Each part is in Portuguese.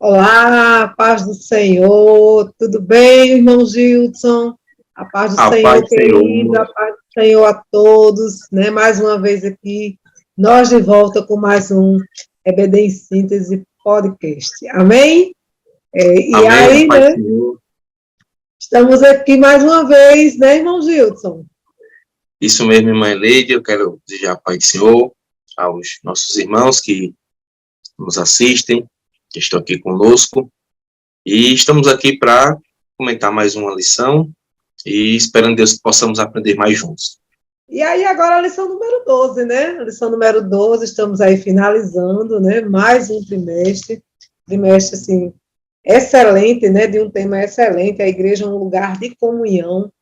Olá, paz do Senhor, tudo bem, irmão Gilson? A paz do A paz Senhor, do querido, a Senhor. paz do Senhor a todos, né? Mais uma vez aqui, nós de volta com mais um EBD em Síntese podcast, amém? E Amém, a aí, paz do né, Senhor. estamos aqui mais uma vez, né, irmão Gilson? Isso mesmo, irmã Leide, eu quero desejar a paz do Senhor aos nossos irmãos que nos assistem, que estão aqui conosco. E estamos aqui para comentar mais uma lição e esperando Deus que possamos aprender mais juntos. E aí, agora a lição número 12, né? A lição número 12, estamos aí finalizando, né? Mais um trimestre, assim, excelente, né? De um tema excelente. A igreja é um lugar de comunhão,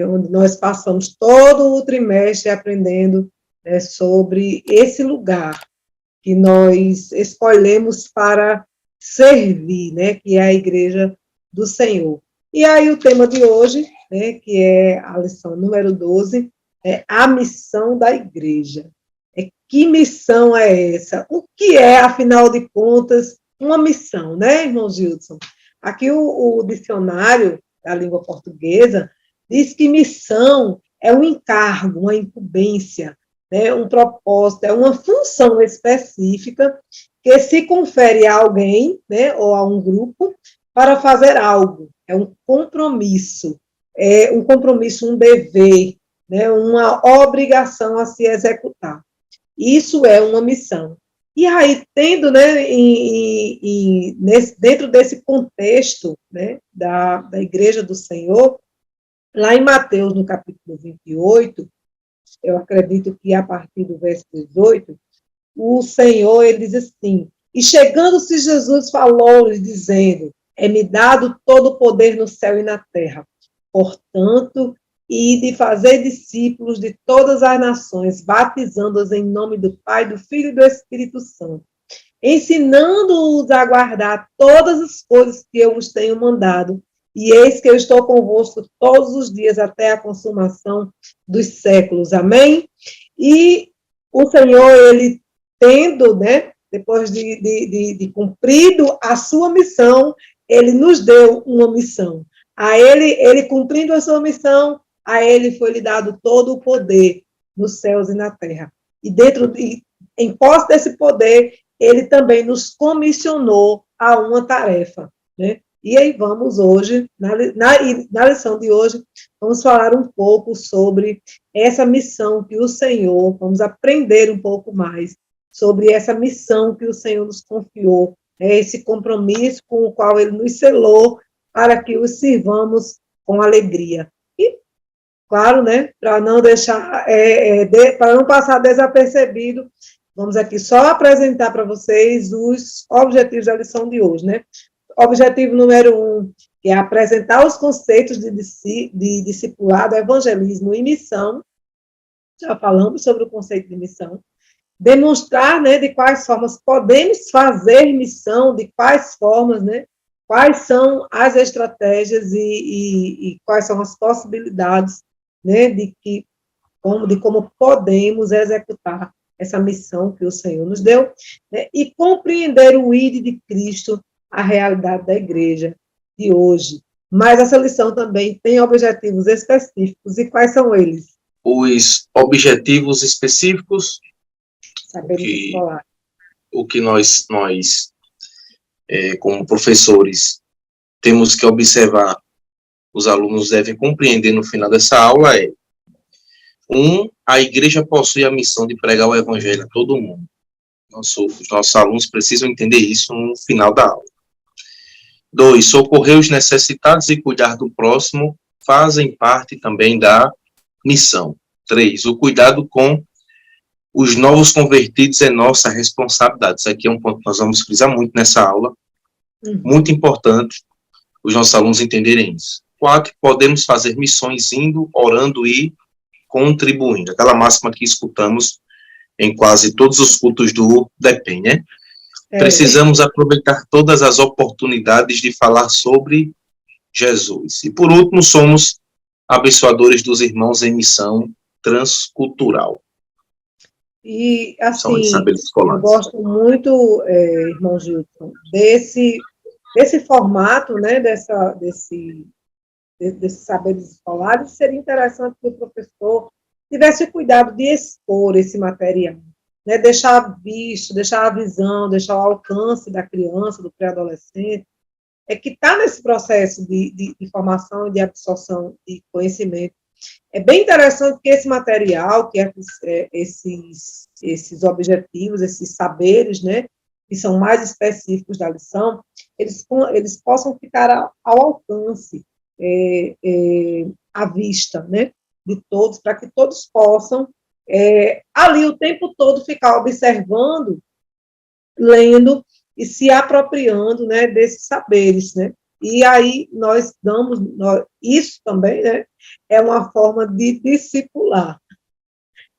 onde nós passamos todo o trimestre aprendendo, né, sobre esse lugar que nós escolhemos para servir, né? Que é a igreja do Senhor. E aí o tema de hoje, né, que é a lição número 12, é a missão da igreja. Que missão é essa? O que é, afinal de contas, uma missão, né, irmão Gilson? Aqui o dicionário da língua portuguesa diz que missão é um encargo, uma incumbência, né, um propósito, é uma função específica que se confere a alguém, né, ou a um grupo, para fazer algo. É um compromisso, um dever, né, uma obrigação a se executar. Isso é uma missão. E aí, tendo, né, dentro desse contexto, né, da Igreja do Senhor, lá em Mateus, no capítulo 28, eu acredito que a partir do verso 18, o Senhor, ele diz assim, e chegando-se Jesus falou-lhe, dizendo, é-me dado todo o poder no céu e na terra. Portanto, e de fazer discípulos de todas as nações, batizando-os em nome do Pai, do Filho e do Espírito Santo, ensinando-os a guardar todas as coisas que eu vos tenho mandado, e eis que eu estou convosco todos os dias até a consumação dos séculos. Amém? E o Senhor, ele tendo, né, depois de cumprido a sua missão, ele nos deu uma missão. A ele cumprindo a sua missão, a ele foi lhe dado todo o poder nos céus e na terra. E em posse desse poder, ele também nos comissionou a uma tarefa, né? E aí vamos hoje, na lição de hoje, vamos falar um pouco sobre essa missão que o Senhor, vamos aprender um pouco mais sobre essa missão que o Senhor nos confiou, esse compromisso com o qual ele nos selou para que os sirvamos com alegria. E, claro, né, para não deixar, para não passar desapercebido, vamos aqui só apresentar para vocês os objetivos da lição de hoje, né? Objetivo número 1, que é apresentar os conceitos de discipulado, evangelismo e missão. Já falamos sobre o conceito de missão. Demonstrar, né, de quais formas podemos fazer missão, de quais formas, né, quais são as estratégias e quais são as possibilidades, né, de como podemos executar essa missão que o Senhor nos deu, né, e compreender o ID de Cristo, a realidade da igreja de hoje. Mas essa lição também tem objetivos específicos, e quais são eles? Os objetivos específicos, Sabemos que, escolar. o que nós como professores, temos que observar, os alunos devem compreender no final dessa aula é: 1, a igreja possui a missão de pregar o evangelho a todo mundo. Os nossos alunos precisam entender isso no final da aula. 2, socorrer os necessitados e cuidar do próximo fazem parte também da missão. 3, o cuidado com os novos convertidos é nossa responsabilidade. Isso aqui é um ponto que nós vamos frisar muito nessa aula. Muito importante os nossos alunos entenderem isso. 4, podemos fazer missões indo, orando e contribuindo. Aquela máxima que escutamos em quase todos os cultos do DEPEN, né? Precisamos aproveitar todas as oportunidades de falar sobre Jesus. E, por último, somos abençoadores dos irmãos em missão transcultural. E, São os assim, saberes eu escolares. gosto muito, irmão Gilson, desse formato, né, desses saberes escolares. Seria interessante que o professor tivesse o cuidado de expor esse material, né, deixar visto, deixar a visão, deixar o alcance da criança, do pré-adolescente, que está nesse processo de formação e de absorção de conhecimento. É bem interessante que esse material, esses objetivos, esses saberes, né, que são mais específicos da lição, eles possam ficar ao alcance, à vista, né, de todos, para que todos possam, ali o tempo todo, ficar observando, lendo e se apropriando, né, desses saberes, né? E aí isso também, né, é uma forma de discipular.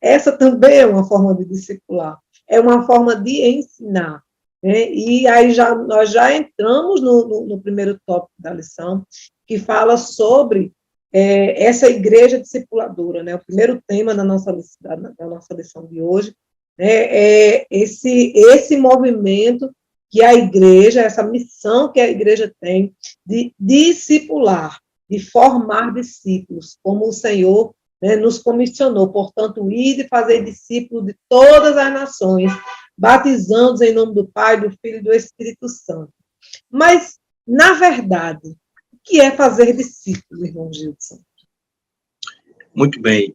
Essa também é uma forma de discipular, é uma forma de ensinar, né? E aí nós já entramos no primeiro tópico da lição, que fala sobre essa igreja discipuladora, né? O primeiro tema da nossa lição de hoje, né, é esse movimento que a igreja, essa missão que a igreja tem de discipular, de formar discípulos, como o Senhor, né, nos comissionou. Portanto, ide e fazer discípulos de todas as nações, batizando-os em nome do Pai, do Filho e do Espírito Santo. Mas, na verdade, o que é fazer discípulo, irmão Gilson? Muito bem.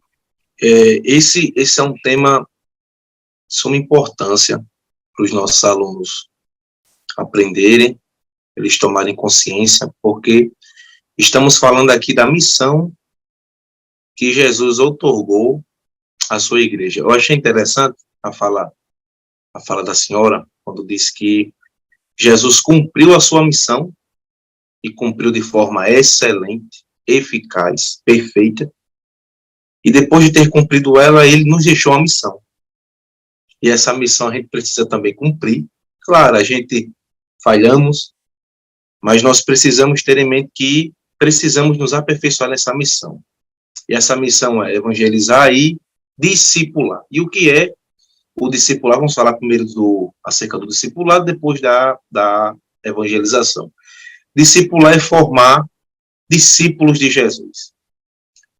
Esse é um tema de suma importância para os nossos alunos aprenderem, eles tomarem consciência, porque estamos falando aqui da missão que Jesus outorgou à sua igreja. Eu achei interessante a fala da senhora, quando disse que Jesus cumpriu a sua missão e cumpriu de forma excelente, eficaz, perfeita, e depois de ter cumprido ela, ele nos deixou a missão. E essa missão a gente precisa também cumprir. Claro, a gente falhamos, mas nós precisamos ter em mente que precisamos nos aperfeiçoar nessa missão. E essa missão é evangelizar e discipular. E o que é o discipular? Vamos falar primeiro acerca do discipulado, depois da evangelização. Discipular é formar discípulos de Jesus.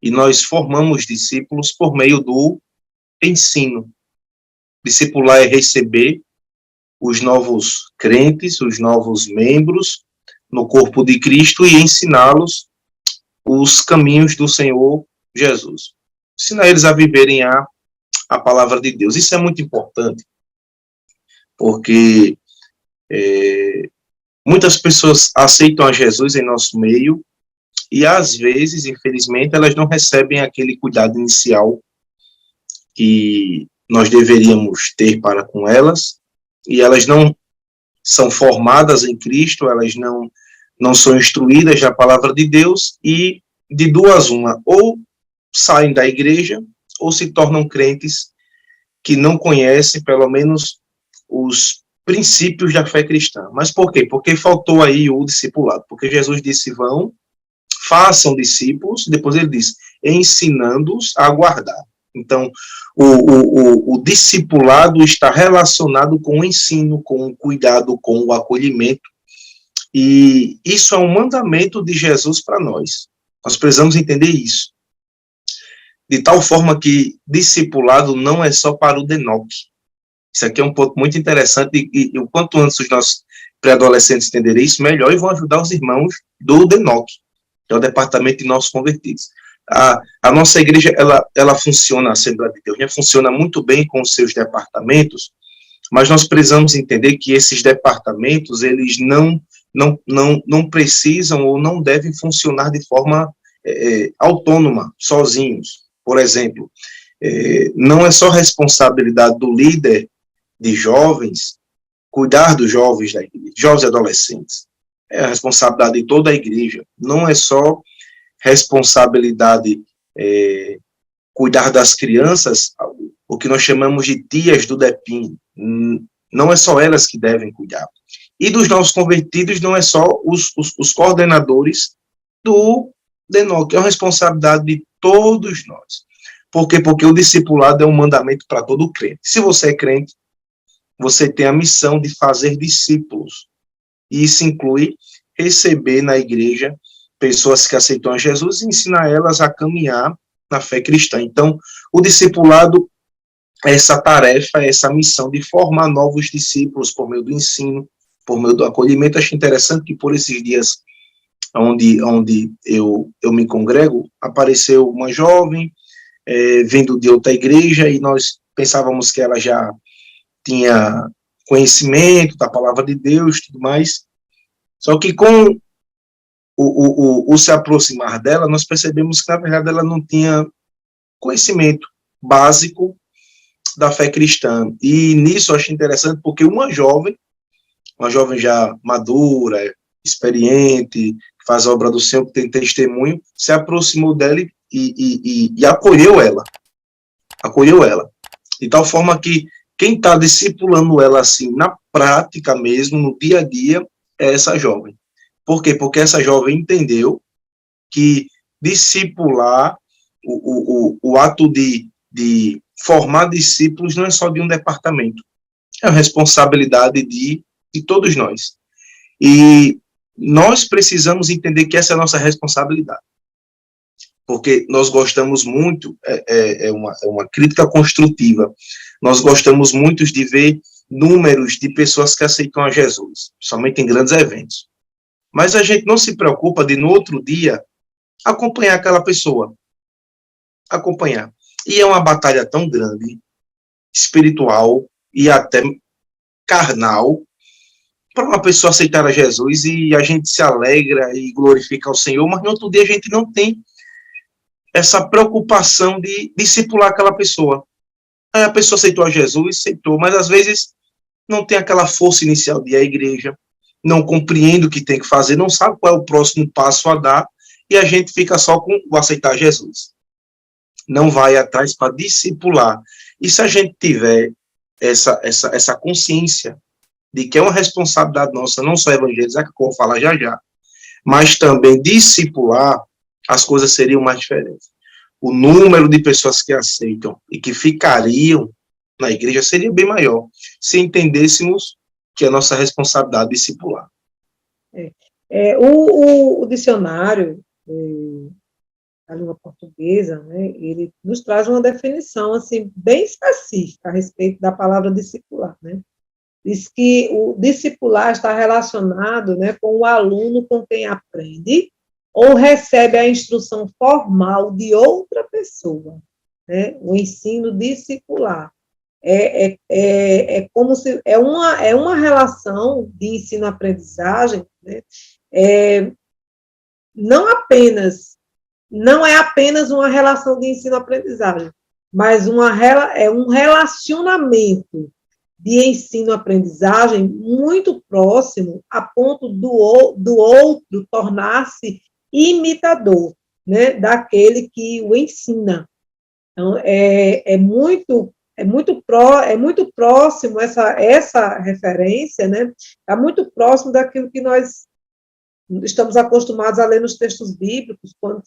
E nós formamos discípulos por meio do ensino. Discipular é receber os novos crentes, os novos membros no corpo de Cristo e ensiná-los os caminhos do Senhor Jesus. Ensinar eles a viverem a palavra de Deus. Isso é muito importante, porque muitas pessoas aceitam a Jesus em nosso meio e, às vezes, infelizmente, elas não recebem aquele cuidado inicial que nós deveríamos ter para com elas, e elas não são formadas em Cristo, elas não são instruídas na palavra de Deus, e de duas uma, ou saem da igreja, ou se tornam crentes que não conhecem, pelo menos, os princípios da fé cristã. Mas por quê? Porque faltou aí o discipulado. Porque Jesus disse, façam discípulos, depois ele disse, ensinando-os a guardar. Então, o discipulado está relacionado com o ensino, com o cuidado, com o acolhimento, e isso é um mandamento de Jesus para nós. Nós precisamos entender isso. De tal forma que discipulado não é só para o DENOC. Isso aqui é um ponto muito interessante, e o quanto antes os nossos pré-adolescentes entenderem isso, melhor, e vão ajudar os irmãos do DENOC, que é o Departamento de Nossos Convertidos. A nossa igreja, ela funciona, a Assembleia de Deus, né, funciona muito bem com os seus departamentos, mas nós precisamos entender que esses departamentos, eles não precisam ou não devem funcionar de forma autônoma, sozinhos. Por exemplo, não é só responsabilidade do líder de jovens cuidar dos jovens da igreja, jovens e adolescentes. É a responsabilidade de toda a igreja. Não é só responsabilidade cuidar das crianças, o que nós chamamos de tias do DEPIN. Não é só elas que devem cuidar. E dos novos convertidos, não é só os coordenadores do DENOC, é uma responsabilidade de todos nós. Por quê? Porque o discipulado é um mandamento para todo crente. Se você é crente, você tem a missão de fazer discípulos. E isso inclui receber na igreja pessoas que aceitam a Jesus e ensinar elas a caminhar na fé cristã. Então, o discipulado é essa tarefa, é essa missão de formar novos discípulos por meio do ensino, por meio do acolhimento. Acho interessante que por esses dias onde eu me congrego, apareceu uma jovem vindo de outra igreja e nós pensávamos que ela já tinha conhecimento da palavra de Deus e tudo mais. Só que com o se aproximar dela, nós percebemos que, na verdade, ela não tinha conhecimento básico da fé cristã. E nisso eu acho interessante, porque uma jovem já madura, experiente, que faz a obra do Senhor, que tem testemunho, se aproximou dela e acolheu ela. Acolheu ela. De tal forma que quem está discipulando ela assim, na prática mesmo, no dia a dia, é essa jovem. Por quê? Porque essa jovem entendeu que discipular, o ato de formar discípulos não é só de um departamento, é uma responsabilidade de todos nós. E nós precisamos entender que essa é a nossa responsabilidade. Porque nós gostamos muito, é uma crítica construtiva, nós gostamos muito de ver números de pessoas que aceitam a Jesus, somente em grandes eventos. Mas a gente não se preocupa de, no outro dia, acompanhar aquela pessoa. Acompanhar. E é uma batalha tão grande, espiritual e até carnal, para uma pessoa aceitar a Jesus e a gente se alegra e glorifica ao Senhor, mas no outro dia a gente não tem essa preocupação de discipular aquela pessoa. Aí a pessoa aceitou a Jesus, aceitou, mas às vezes não tem aquela força inicial de ir à igreja, não compreende o que tem que fazer, não sabe qual é o próximo passo a dar, e a gente fica só com o aceitar Jesus. Não vai atrás para discipular. E se a gente tiver essa consciência de que é uma responsabilidade nossa, não só evangelizar, que eu vou falar já já, mas também discipular, as coisas seriam mais diferentes. O número de pessoas que aceitam e que ficariam na igreja seria bem maior, se entendêssemos que é a nossa responsabilidade discipular. O dicionário da língua portuguesa, né, ele nos traz uma definição assim, bem específica a respeito da palavra discipular, né? Diz que o discipular está relacionado, né, com o aluno com quem aprende ou recebe a instrução formal de outra pessoa, né? O ensino discipular. Como se é uma relação de ensino-aprendizagem, né? Não é apenas uma relação de ensino-aprendizagem, mas é um relacionamento de ensino-aprendizagem muito próximo, a ponto do outro tornar-se imitador, né, daquele que o ensina. Então, é muito próximo essa referência, né, está muito próximo daquilo que nós estamos acostumados a ler nos textos bíblicos, quando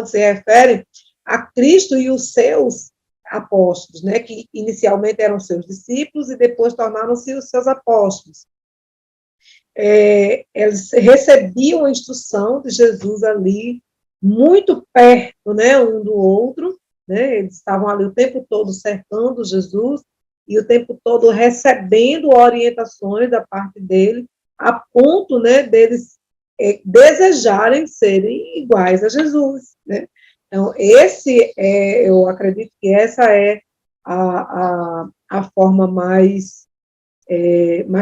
se refere a Cristo e os seus apóstolos, né, que inicialmente eram seus discípulos e depois tornaram-se os seus apóstolos. Eles recebiam a instrução de Jesus ali, muito perto, né, um do outro, né, eles estavam ali o tempo todo cercando Jesus e o tempo todo recebendo orientações da parte dele, a ponto, né, deles desejarem serem iguais a Jesus, né? Então, eu acredito que essa é a forma mais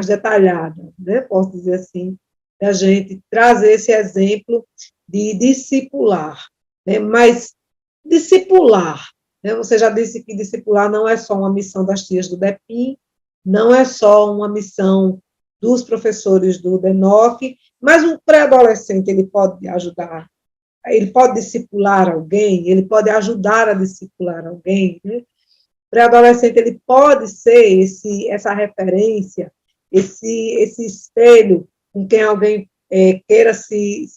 detalhada, né? Posso dizer assim, da gente trazer esse exemplo de discipular, né? Mas discipular, né? Você já disse que discipular não é só uma missão das tias do DEPIM, não é só uma missão dos professores do DENOC, mas um pré-adolescente, ele pode ajudar, ele pode discipular alguém, ele pode ajudar a discipular alguém, né? Pré-adolescente, ele pode ser essa referência, esse espelho com quem alguém queira se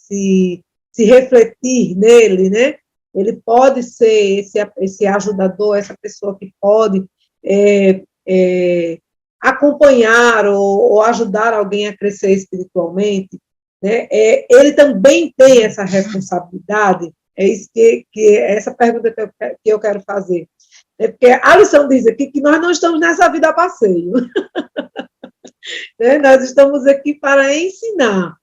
refletir nele, né? ele pode ser esse ajudador, essa pessoa que pode acompanhar ou ajudar alguém a crescer espiritualmente, né? Ele também tem essa responsabilidade. É isso que essa pergunta que eu quero fazer. Porque a lição diz aqui que nós não estamos nessa vida a passeio. Né? Nós estamos aqui para ensinar.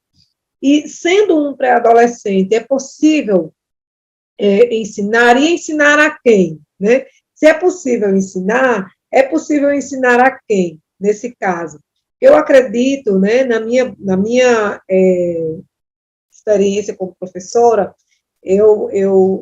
E, sendo um pré-adolescente, é possível ensinar, e ensinar a quem? Né? Se é possível ensinar a quem, nesse caso? Eu acredito, né, na minha experiência como professora,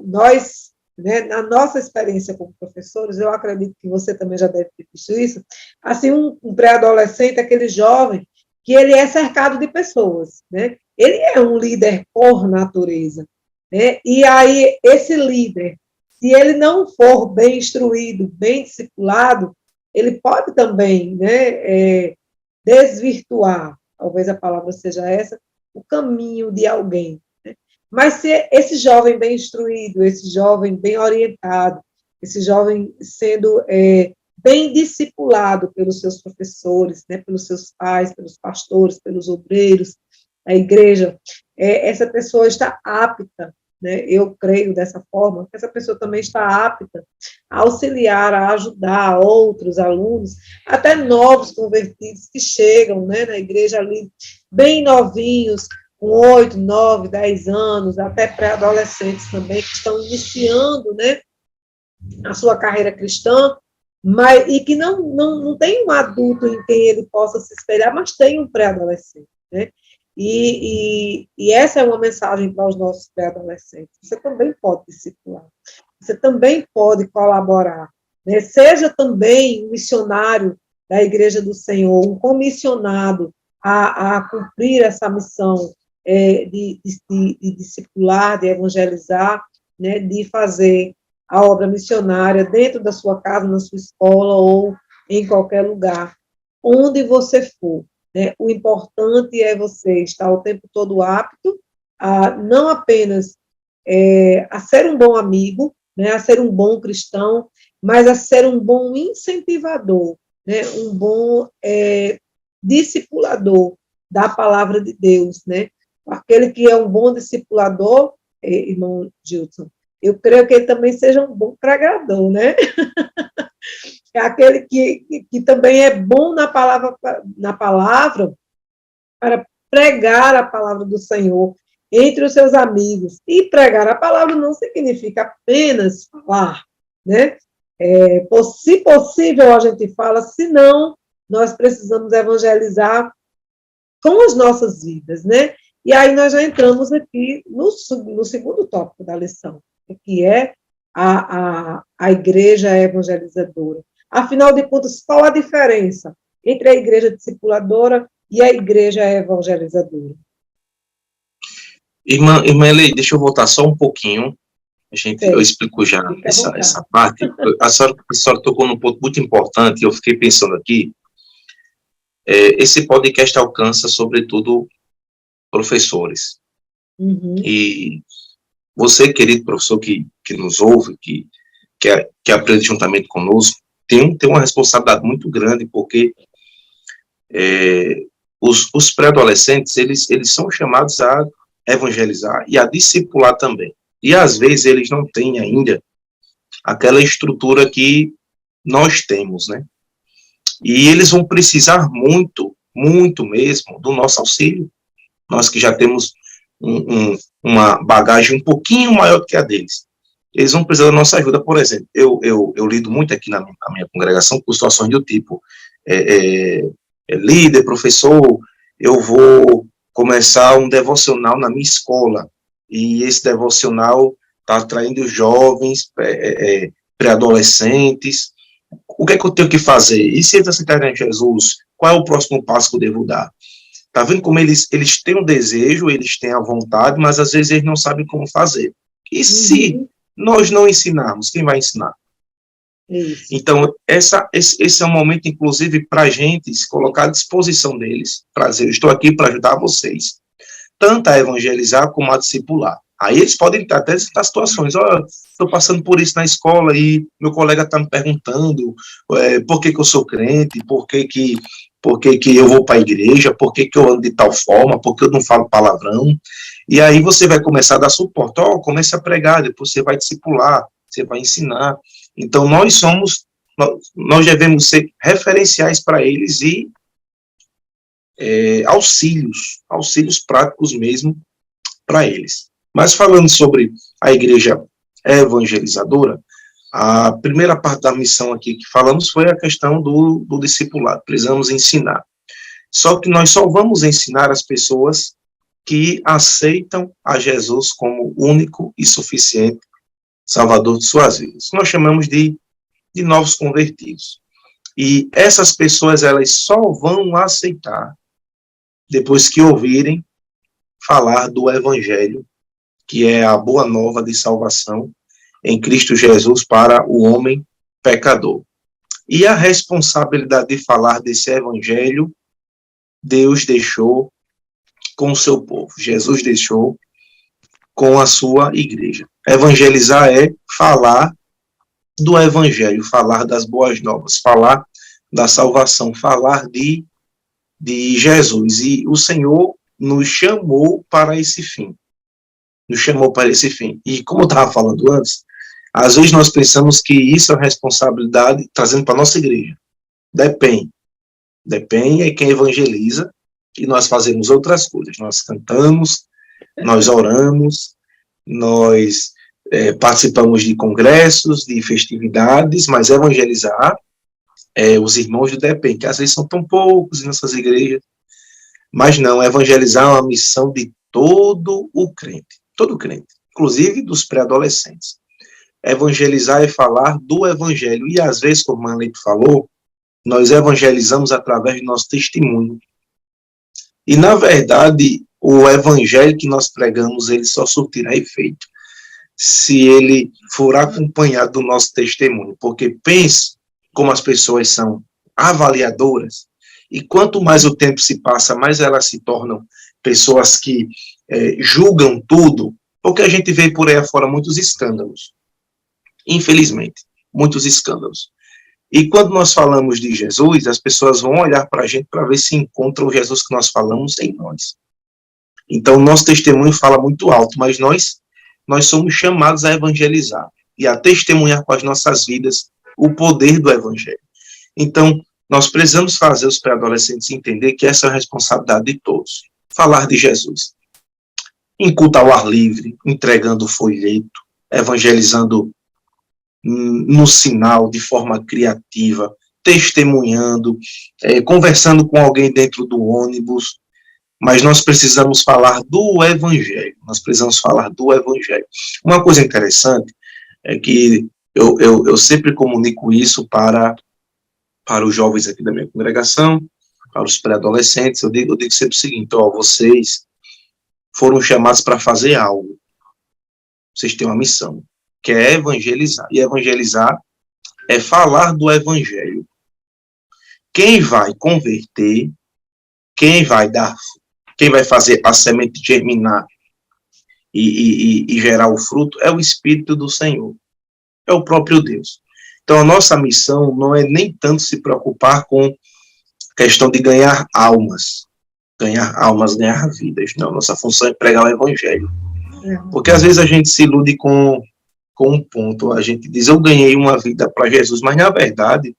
nós, né, na nossa experiência como professores, eu acredito que você também já deve ter visto isso, assim, um pré-adolescente, aquele jovem, que ele é cercado de pessoas, né? Ele é um líder por natureza, né? E aí, esse líder, se ele não for bem instruído, bem discipulado, ele pode também, né, desvirtuar, talvez a palavra seja essa, o caminho de alguém. Né? Mas se esse jovem bem instruído, esse jovem bem orientado, esse jovem sendo bem discipulado pelos seus professores, né, pelos seus pais, pelos pastores, pelos obreiros, a igreja, essa pessoa está apta, né, eu creio dessa forma, que essa pessoa também está apta a auxiliar, a ajudar outros alunos, até novos convertidos que chegam, né, na igreja ali, bem novinhos, com 8, 9, 10 anos, até pré-adolescentes também, que estão iniciando, né, a sua carreira cristã, e que não tem um adulto em quem ele possa se espelhar, mas tem um pré-adolescente, né? E essa é uma mensagem para os nossos pré-adolescentes. Você também pode discipular, você também pode colaborar, né? Seja também um missionário da Igreja do Senhor, um comissionado a cumprir essa missão de discipular, de evangelizar, né? De fazer a obra missionária dentro da sua casa, na sua escola ou em qualquer lugar, onde você for. Né? O importante é você estar o tempo todo apto a não apenas a ser um bom amigo, né? A ser um bom cristão, mas a ser um bom incentivador, né? Um bom discipulador da palavra de Deus. Né? Aquele que é um bom discipulador, irmão Gilson, eu creio que ele também seja um bom pregador, né? É aquele que também é bom na palavra para pregar a palavra do Senhor entre os seus amigos. E pregar a palavra não significa apenas falar, né? Se possível, a gente fala, se não, nós precisamos evangelizar com as nossas vidas, né? E aí nós já entramos aqui no segundo tópico da lição, que é a igreja evangelizadora. Afinal de contas, qual a diferença entre a igreja discipuladora e a igreja evangelizadora? Irmã Eli, deixa eu voltar só um pouquinho. Eu explico já essa parte. A senhora tocou num ponto muito importante, eu fiquei pensando aqui. Esse podcast alcança, sobretudo, professores. Uhum. E você, querido professor que nos ouve, que aprende juntamente conosco, tem uma responsabilidade muito grande, porque os pré-adolescentes, eles são chamados a evangelizar e a discipular também. E, às vezes, eles não têm ainda aquela estrutura que nós temos, né? E eles vão precisar muito, muito mesmo, do nosso auxílio. Nós que já temos uma bagagem um pouquinho maior do que a deles. Eles vão precisar da nossa ajuda. Por exemplo, eu lido muito aqui na minha congregação com situações do tipo líder, professor, eu vou começar um devocional na minha escola, e esse devocional está atraindo jovens, pré-adolescentes. O que é que eu tenho que fazer? E se eles aceitarem Jesus, qual é o próximo passo que eu devo dar? Está vendo como eles têm um desejo, eles têm a vontade, mas às vezes eles não sabem como fazer. E se nós não ensinarmos, quem vai ensinar? Isso. Então, esse é um momento, inclusive, para a gente se colocar à disposição deles, para dizer, eu estou aqui para ajudar vocês, tanto a evangelizar como a discipular. Aí eles podem até citar situações, estou passando por isso na escola e meu colega está me perguntando por que eu sou crente, por que eu vou para a igreja, por que eu ando de tal forma, por que eu não falo palavrão. E aí você vai começar a dar suporte, comece a pregar, depois você vai discipular, você vai ensinar. Então nós devemos ser referenciais para eles e auxílios práticos mesmo para eles. Mas falando sobre a igreja evangelizadora, a primeira parte da missão aqui que falamos foi a questão do discipulado. Precisamos ensinar. Só que nós só vamos ensinar as pessoas que aceitam a Jesus como único e suficiente Salvador de suas vidas. Nós chamamos de novos convertidos. E essas pessoas, elas só vão aceitar depois que ouvirem falar do Evangelho, que é a boa nova de salvação em Cristo Jesus para o homem pecador. E a responsabilidade de falar desse Evangelho, Deus deixou com o seu povo. Jesus deixou com a sua igreja. Evangelizar é falar do Evangelho, falar das boas novas, falar da salvação, falar de Jesus. E o Senhor nos chamou para esse fim. Nos chamou para esse fim. E como eu estava falando antes, às vezes nós pensamos que isso é responsabilidade, trazendo para a nossa igreja. Depende. Depende é quem evangeliza, e nós fazemos outras coisas. Nós cantamos, nós oramos, nós participamos de congressos, de festividades, mas evangelizar os irmãos do DEPEN, que às vezes são tão poucos nessas igrejas, mas não, evangelizar é uma missão de todo crente, inclusive dos pré-adolescentes. Evangelizar é falar do evangelho, e às vezes, como a Leite falou, nós evangelizamos através do nosso testemunho. E, na verdade, o evangelho que nós pregamos, ele só surtirá efeito se ele for acompanhado do nosso testemunho, porque pense como as pessoas são avaliadoras, e quanto mais o tempo se passa, mais elas se tornam pessoas que julgam tudo, porque a gente vê por aí afora muitos escândalos, infelizmente, muitos escândalos. E quando nós falamos de Jesus, as pessoas vão olhar para a gente para ver se encontram o Jesus que nós falamos em nós. Então, nosso testemunho fala muito alto, mas nós somos chamados a evangelizar e a testemunhar com as nossas vidas o poder do evangelho. Então, nós precisamos fazer os pré-adolescentes entender que essa é a responsabilidade de todos. Falar de Jesus. Em culto ao ar livre, entregando folheto, evangelizando no sinal, de forma criativa, testemunhando, conversando com alguém dentro do ônibus, mas nós precisamos falar do Evangelho, Uma coisa interessante é que eu sempre comunico isso para os jovens aqui da minha congregação, para os pré-adolescentes, eu digo sempre o seguinte, vocês foram chamados para fazer algo, vocês têm uma missão, que é evangelizar, e evangelizar é falar do Evangelho. Quem vai converter, quem vai fazer a semente germinar e gerar o fruto é o Espírito do Senhor, é o próprio Deus. Então, a nossa missão não é nem tanto se preocupar com a questão de ganhar almas, ganhar vidas. Não, nossa função é pregar o Evangelho. Porque às vezes a gente se ilude com um ponto, a gente diz, eu ganhei uma vida para Jesus, mas na verdade,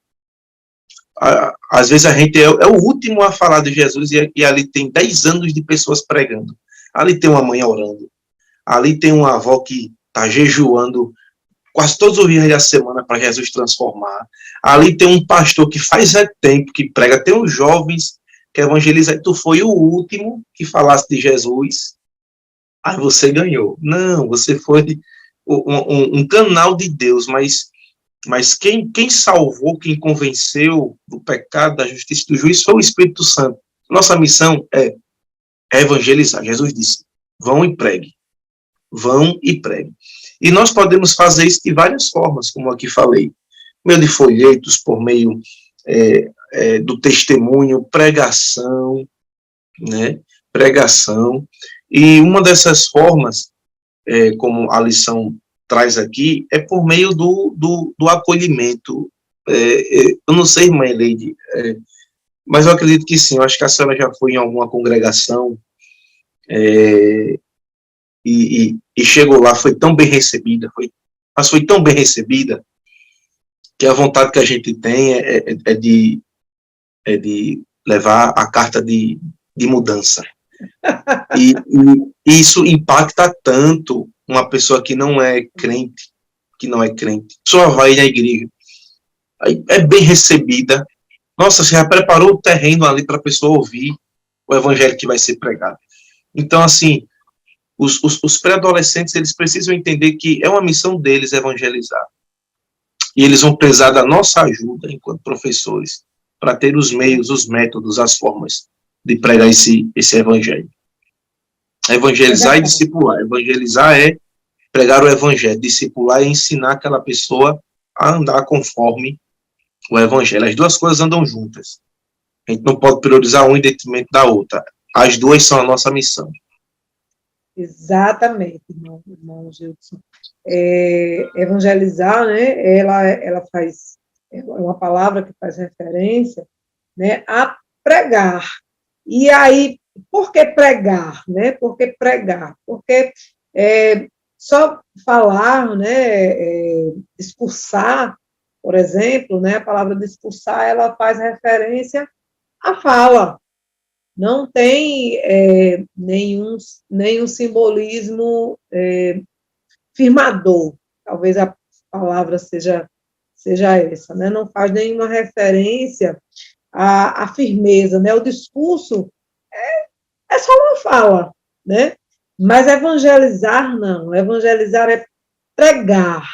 às vezes a gente é o último a falar de Jesus e ali tem 10 anos de pessoas pregando. Ali tem uma mãe orando, ali tem uma avó que está jejuando quase todos os dias da semana para Jesus transformar. Ali tem um pastor que faz tempo que prega, tem uns jovens que evangelizam, e tu foi o último que falasse de Jesus, aí você ganhou. Não, você foi um canal de Deus, mas quem salvou, quem convenceu do pecado, da justiça e do juízo foi o Espírito Santo. Nossa missão é evangelizar. Jesus disse, vão e pregue. E nós podemos fazer isso de várias formas, como aqui falei. Por meio de folhetos, por meio do testemunho, pregação, né? Pregação. E uma dessas formas como a lição traz aqui, é por meio do acolhimento. Eu não sei, irmã Eleide, mas eu acredito que sim. Eu acho que a senhora já foi em alguma congregação e chegou lá, foi tão bem recebida, mas foi tão bem recebida que a vontade que a gente tem é de levar a carta de mudança. E isso impacta tanto uma pessoa que não é crente, só vai na igreja, aí é bem recebida. Nossa, você já preparou o terreno ali para a pessoa ouvir o evangelho que vai ser pregado. Então, assim, os pré-adolescentes, eles precisam entender que é uma missão deles evangelizar. E eles vão precisar da nossa ajuda, enquanto professores, para ter os meios, os métodos, as formas de pregar esse evangelho. Evangelizar e discipular. Evangelizar é pregar o evangelho. Discipular é ensinar aquela pessoa a andar conforme o evangelho. As duas coisas andam juntas. A gente não pode priorizar uma em detrimento da outra. As duas são a nossa missão. Exatamente, irmão Gilson. Evangelizar, né, ela faz, é uma palavra que faz referência, né, a pregar. E aí, por que pregar? Né? Por que pregar? Porque só falar, né, discursar, por exemplo, né, a palavra discursar, ela faz referência à fala. Não tem nenhum simbolismo firmador. Talvez a palavra seja essa, né? Não faz nenhuma referência à firmeza, né? O discurso é só uma fala, né? Mas evangelizar, não. Evangelizar é pregar,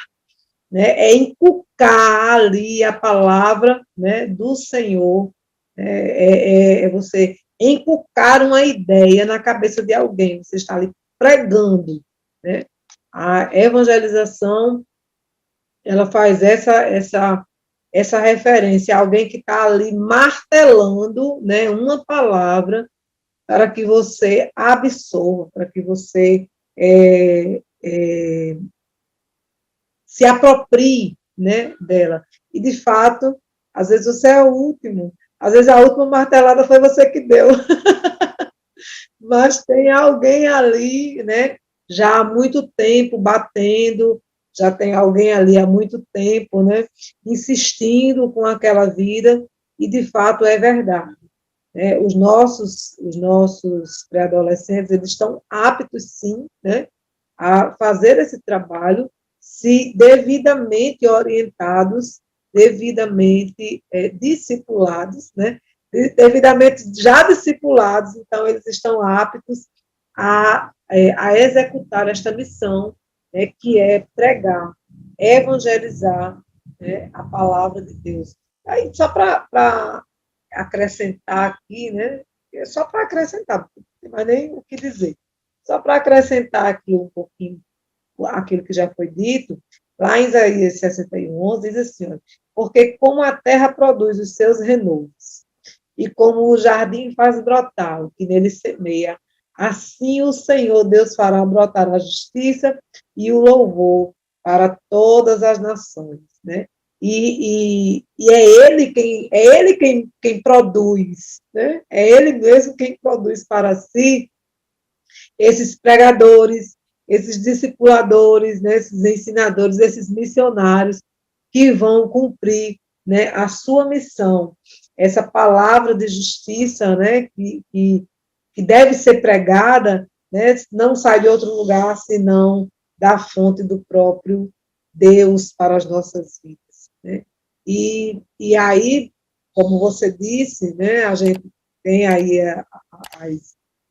né? É inculcar ali a palavra, né, do Senhor, é você inculcar uma ideia na cabeça de alguém, você está ali pregando, né? A evangelização, ela faz essa referência a alguém que está ali martelando, né, uma palavra para que você absorva, para que você se aproprie, né, dela. E, de fato, às vezes você é o último, às vezes a última martelada foi você que deu. Mas tem alguém ali, né, já há muito tempo batendo, já tem alguém ali há muito tempo, né, insistindo com aquela vida, e de fato é verdade. Os nossos pré-adolescentes, eles estão aptos, sim, né, a fazer esse trabalho, se devidamente orientados, devidamente discipulados, né, devidamente já discipulados, então eles estão aptos a executar esta missão, né, que é pregar, evangelizar, né, a palavra de Deus. Aí, só para acrescentar aqui, né, só para acrescentar, não tem mais nem o que dizer, só para acrescentar aqui um pouquinho aquilo que já foi dito, lá em Isaías 61:11, diz assim, porque como a terra produz os seus renovos, e como o jardim faz brotar o que nele semeia, assim o Senhor Deus fará brotar a justiça e o louvor para todas as nações, né? E é ele quem produz, né? É ele mesmo quem produz para si esses pregadores, esses discipuladores, né? Esses ensinadores, esses missionários que vão cumprir, né, a sua missão, essa palavra de justiça, né, que deve ser pregada, né, não sai de outro lugar senão da fonte do próprio Deus para as nossas vidas, né? E aí, como você disse, né, a gente tem aí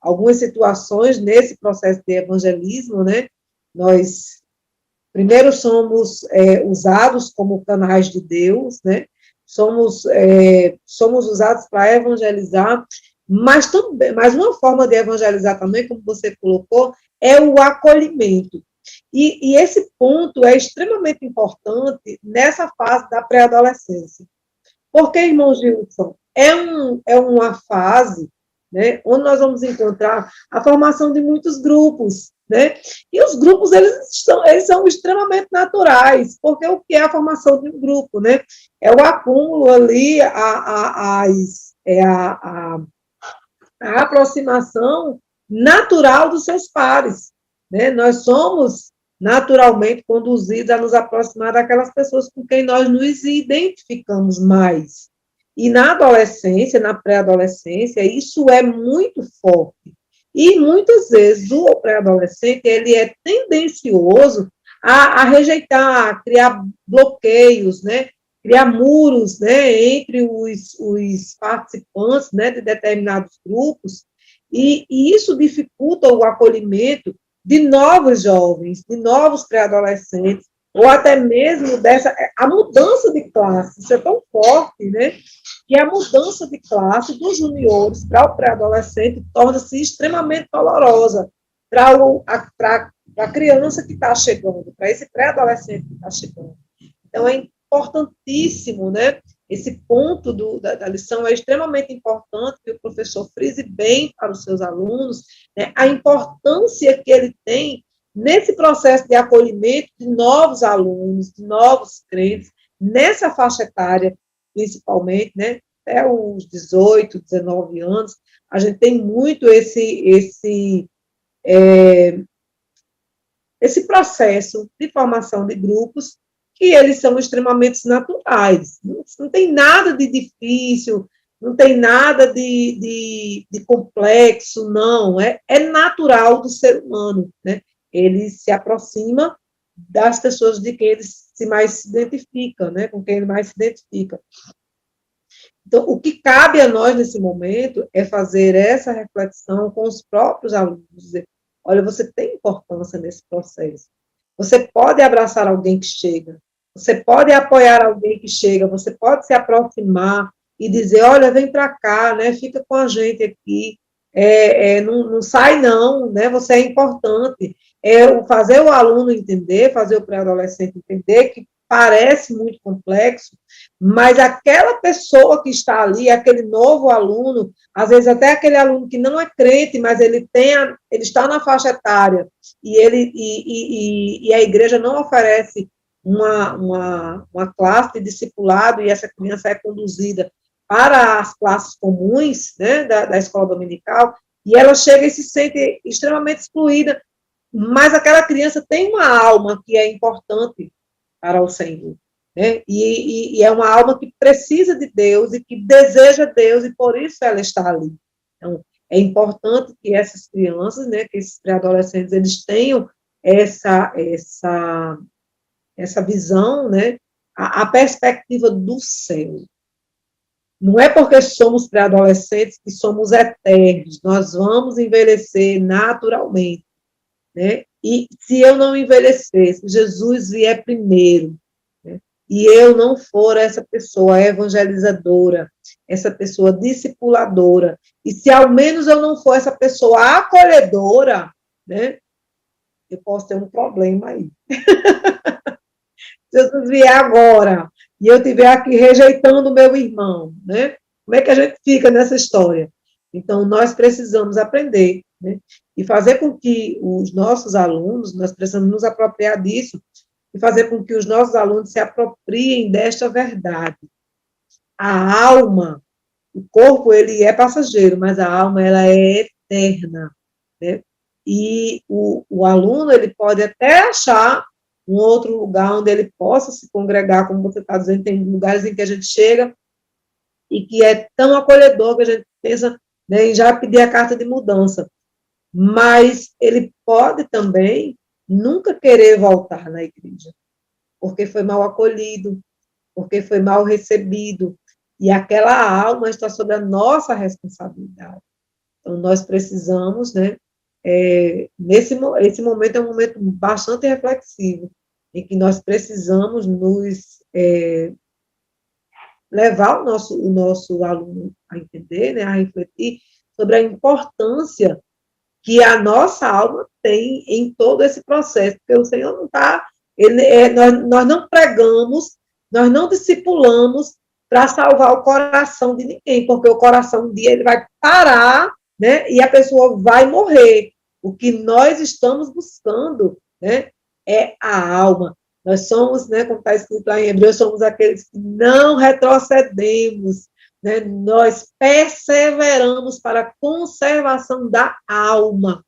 algumas situações nesse processo de evangelismo, né? Nós primeiro somos usados como canais de Deus, né? Somos usados para evangelizar, mas uma forma de evangelizar também, como você colocou, é o acolhimento. E esse ponto é extremamente importante nessa fase da pré-adolescência. Porque, irmão Gilson, é uma fase né, onde nós vamos encontrar a formação de muitos grupos, né, e os grupos, eles são extremamente naturais, porque o que é a formação de um grupo, né, é o acúmulo ali, a aproximação natural dos seus pares, né, nós somos naturalmente conduzidos a nos aproximar daquelas pessoas com quem nós nos identificamos mais. E na adolescência, na pré-adolescência, isso é muito forte. E muitas vezes o pré-adolescente, ele é tendencioso a rejeitar, a criar bloqueios, né? Criar muros, né? Entre os participantes, né? De determinados grupos, e isso dificulta o acolhimento de novos jovens, de novos pré-adolescentes, ou até mesmo a mudança de classe, isso é tão forte, né, que a mudança de classe dos juniores para o pré-adolescente torna-se extremamente dolorosa para a criança que está chegando, para esse pré-adolescente que está chegando. Então, é importantíssimo, né, esse ponto da lição é extremamente importante que o professor frise bem para os seus alunos, né, a importância que ele tem nesse processo de acolhimento de novos alunos, de novos crentes, nessa faixa etária, principalmente, né, até os 18, 19 anos, a gente tem muito esse processo de formação de grupos que eles são extremamente naturais. Não tem nada de difícil, não tem nada de complexo, não. É natural do ser humano, né? Ele se aproxima das pessoas de quem ele mais se identifica, né? Com quem ele mais se identifica. Então, o que cabe a nós nesse momento é fazer essa reflexão com os próprios alunos, dizer, olha, você tem importância nesse processo. Você pode abraçar alguém que chega, você pode apoiar alguém que chega, você pode se aproximar e dizer, olha, vem para cá, né, fica com a gente aqui, não sai não, né, você é importante. Fazer o aluno entender, fazer o pré-adolescente entender que parece muito complexo, mas aquela pessoa que está ali, aquele novo aluno, às vezes até aquele aluno que não é crente, mas ele está na faixa etária, e a igreja não oferece uma classe de discipulado, e essa criança é conduzida para as classes comuns, né, da escola dominical, e ela chega e se sente extremamente excluída, mas aquela criança tem uma alma que é importante para o Senhor, né? E é uma alma que precisa de Deus e que deseja Deus, e por isso ela está ali. Então, é importante que essas crianças, né, que esses pré-adolescentes, eles tenham essa visão, né, a perspectiva do céu. Não é porque somos pré-adolescentes que somos eternos, nós vamos envelhecer naturalmente, né? E se eu não envelhecer, se Jesus vier primeiro, né, e eu não for essa pessoa evangelizadora, essa pessoa discipuladora, e se ao menos eu não for essa pessoa acolhedora, né, eu posso ter um problema aí. Se Jesus vier agora, e eu estiver aqui rejeitando o meu irmão, né, como é que a gente fica nessa história? Então, nós precisamos aprender, né, e fazer com que os nossos alunos, nós precisamos nos apropriar disso, e fazer com que os nossos alunos se apropriem desta verdade. A alma, o corpo, ele é passageiro, mas a alma, ela é eterna, né? E o aluno, ele pode até achar um outro lugar onde ele possa se congregar, como você está dizendo, tem lugares em que a gente chega e que é tão acolhedor que a gente pensa, né, em já pedir a carta de mudança. Mas ele pode também nunca querer voltar na igreja, porque foi mal acolhido, porque foi mal recebido, e aquela alma está sob a nossa responsabilidade. Então, nós precisamos, né, esse momento é um momento bastante reflexivo, em que nós precisamos levar o nosso aluno a entender, né, a refletir sobre a importância que a nossa alma tem em todo esse processo, porque o Senhor não está, nós não pregamos, nós não discipulamos para salvar o coração de ninguém, porque o coração um dia ele vai parar né, e a pessoa vai morrer. O que nós estamos buscando, né, é a alma. Nós somos, né, como está escrito lá em Hebreus, somos aqueles que não retrocedemos, né, nós perseveramos para a conservação da alma,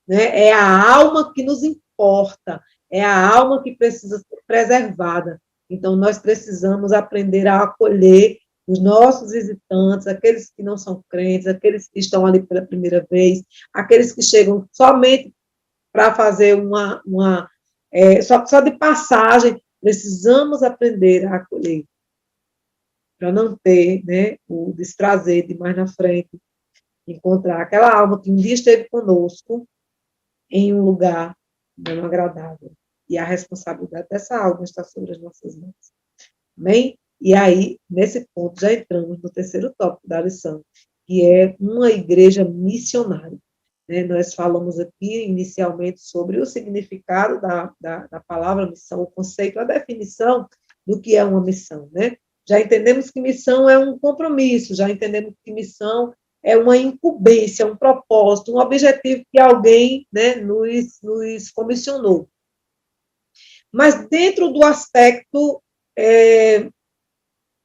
né, é a alma que nos importa, é a alma que precisa ser preservada. Então, nós precisamos aprender a acolher os nossos visitantes, aqueles que não são crentes, aqueles que estão ali pela primeira vez, aqueles que chegam somente para fazer só de passagem, precisamos aprender a acolher, para não ter, né, o desprazer de mais na frente, encontrar aquela alma que um dia esteve conosco em um lugar não agradável. E a responsabilidade dessa alma está sobre as nossas mãos. Amém? E aí, nesse ponto, já entramos no terceiro tópico da lição, que é uma igreja missionária. Né? Nós falamos aqui, inicialmente, sobre o significado da palavra missão, o conceito, a definição do que é uma missão. Né? Já entendemos que missão é um compromisso, já entendemos que missão é uma incumbência, um propósito, um objetivo que alguém, né, nos comissionou. Mas dentro do aspecto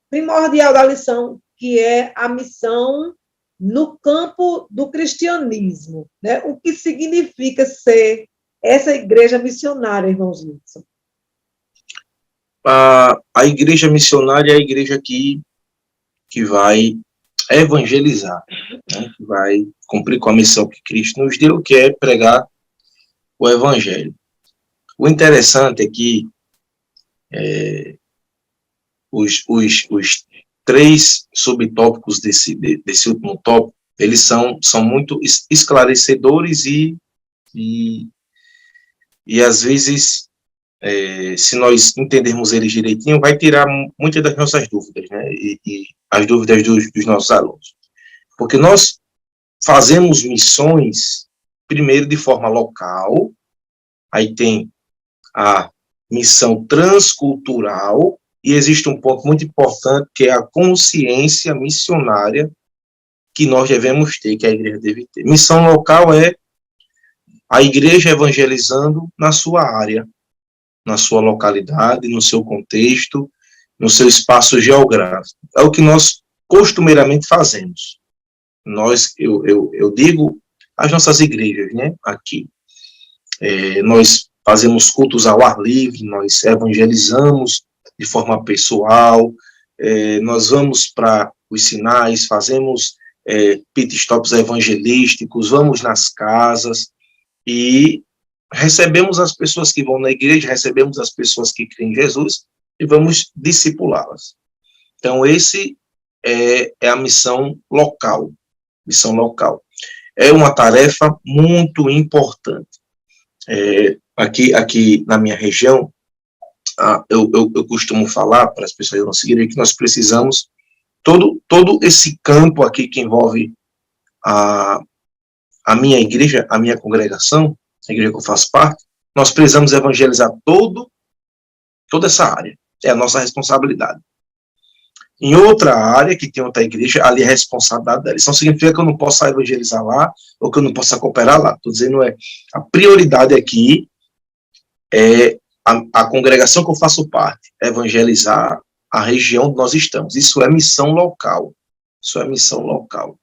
primordial da lição, que é a missão no campo do cristianismo, né? O que significa ser essa igreja missionária, irmãos Wilson? A igreja missionária é a igreja que vai evangelizar, né? Que vai cumprir com a missão que Cristo nos deu, que é pregar o evangelho. O interessante é que os três subtópicos desse último tópico, eles são muito esclarecedores e às vezes, se nós entendermos eles direitinho, vai tirar muitas das nossas dúvidas, né? E as dúvidas dos nossos alunos. Porque nós fazemos missões, primeiro, de forma local, aí tem a missão transcultural, e existe um ponto muito importante, que é a consciência missionária que nós devemos ter, que a igreja deve ter. Missão local é a igreja evangelizando na sua área, na sua localidade, no seu contexto, no seu espaço geográfico. É o que nós costumeiramente fazemos. Eu digo as nossas igrejas, né, aqui. Nós fazemos cultos ao ar livre, nós evangelizamos de forma pessoal, nós vamos para os sinais, fazemos pit stops evangelísticos, vamos nas casas e recebemos as pessoas que vão na igreja, recebemos as pessoas que creem em Jesus e vamos discipulá-las. Então, esse é a missão local. Missão local. É uma tarefa muito importante. Aqui na minha região, eu costumo falar para as pessoas não seguirem que nós precisamos, todo esse campo aqui que envolve a minha igreja, a minha congregação, a igreja que eu faço parte, nós precisamos evangelizar toda essa área. É a nossa responsabilidade. Em outra área, que tem outra igreja, ali é a responsabilidade dela. Isso não significa que eu não possa evangelizar lá, ou que eu não possa cooperar lá. Estou dizendo, a prioridade aqui é a congregação que eu faço parte, evangelizar a região onde nós estamos. Isso é missão local. Isso é missão local.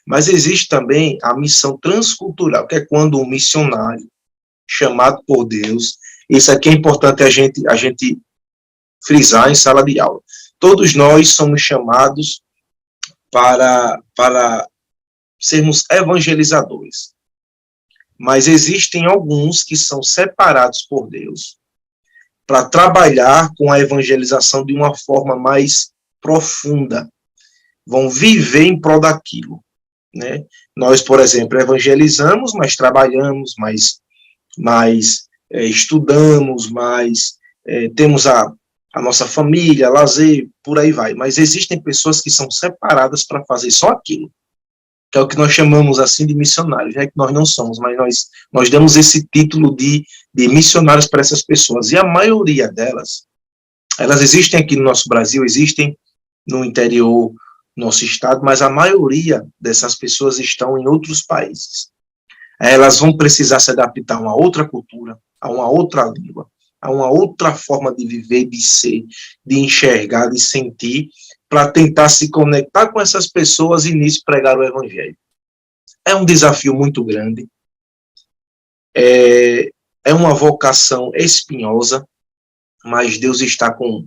Mas existe também a missão transcultural, que é quando um missionário chamado por Deus, isso aqui é importante a gente frisar em sala de aula. Todos nós somos chamados para sermos evangelizadores. Mas existem alguns que são separados por Deus para trabalhar com a evangelização de uma forma mais profunda. Vão viver em prol daquilo. Né? Nós, por exemplo, evangelizamos, mas trabalhamos, mais estudamos, mais temos a nossa família, lazer, por aí vai. Mas existem pessoas que são separadas para fazer só aquilo, que é o que nós chamamos assim de missionários, né? Que nós não somos, mas nós damos esse título de missionários para essas pessoas. E a maioria delas, elas existem aqui no nosso Brasil, existem no interior nosso estado, mas a maioria dessas pessoas estão em outros países. Elas vão precisar se adaptar a uma outra cultura, a uma outra língua, a uma outra forma de viver, de ser, de enxergar, de sentir, para tentar se conectar com essas pessoas e nisso pregar o evangelho. É um desafio muito grande, é uma vocação espinhosa, mas Deus está com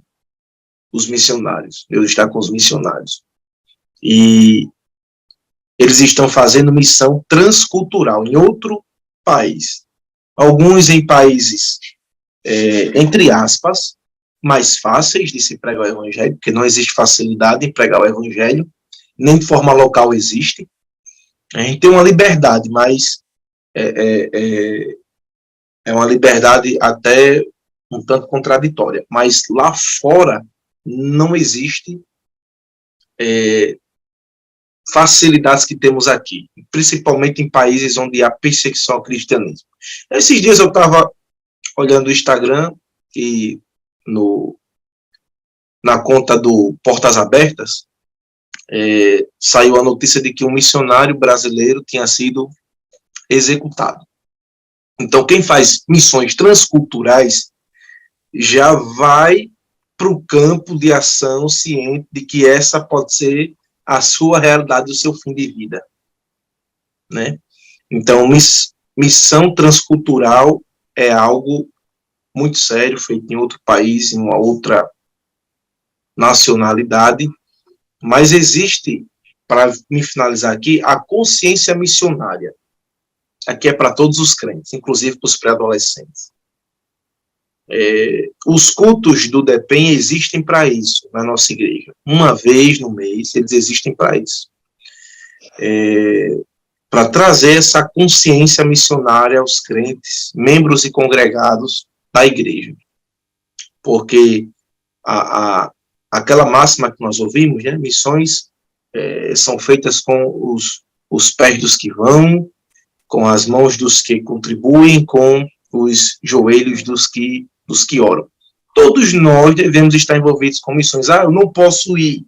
os missionários, Deus está com os missionários. E eles estão fazendo missão transcultural em outro país. Alguns em países, entre aspas, mais fáceis de se pregar o evangelho, porque não existe facilidade em pregar o evangelho, nem de forma local existe. A gente tem uma liberdade, mas é uma liberdade até um tanto contraditória. Mas lá fora não existe facilidades que temos aqui, principalmente em países onde há perseguição ao cristianismo. Esses dias eu estava olhando o Instagram e na conta do Portas Abertas, saiu a notícia de que um missionário brasileiro tinha sido executado. Então, quem faz missões transculturais já vai para o campo de ação ciente de que essa pode ser a sua realidade, o seu fim de vida, né? Então, missão transcultural é algo muito sério, feito em outro país, em uma outra nacionalidade, mas existe, para me finalizar aqui, a consciência missionária. Aqui é para todos os crentes, inclusive para os pré-adolescentes. Os cultos do DEPEN existem para isso, na nossa igreja. Uma vez no mês, eles existem para isso. Para trazer essa consciência missionária aos crentes, membros e congregados da igreja. Porque aquela máxima que nós ouvimos, né, missões são feitas com os pés dos que vão, com as mãos dos que contribuem, com os joelhos dos que oram. Todos nós devemos estar envolvidos com missões. Eu não posso ir.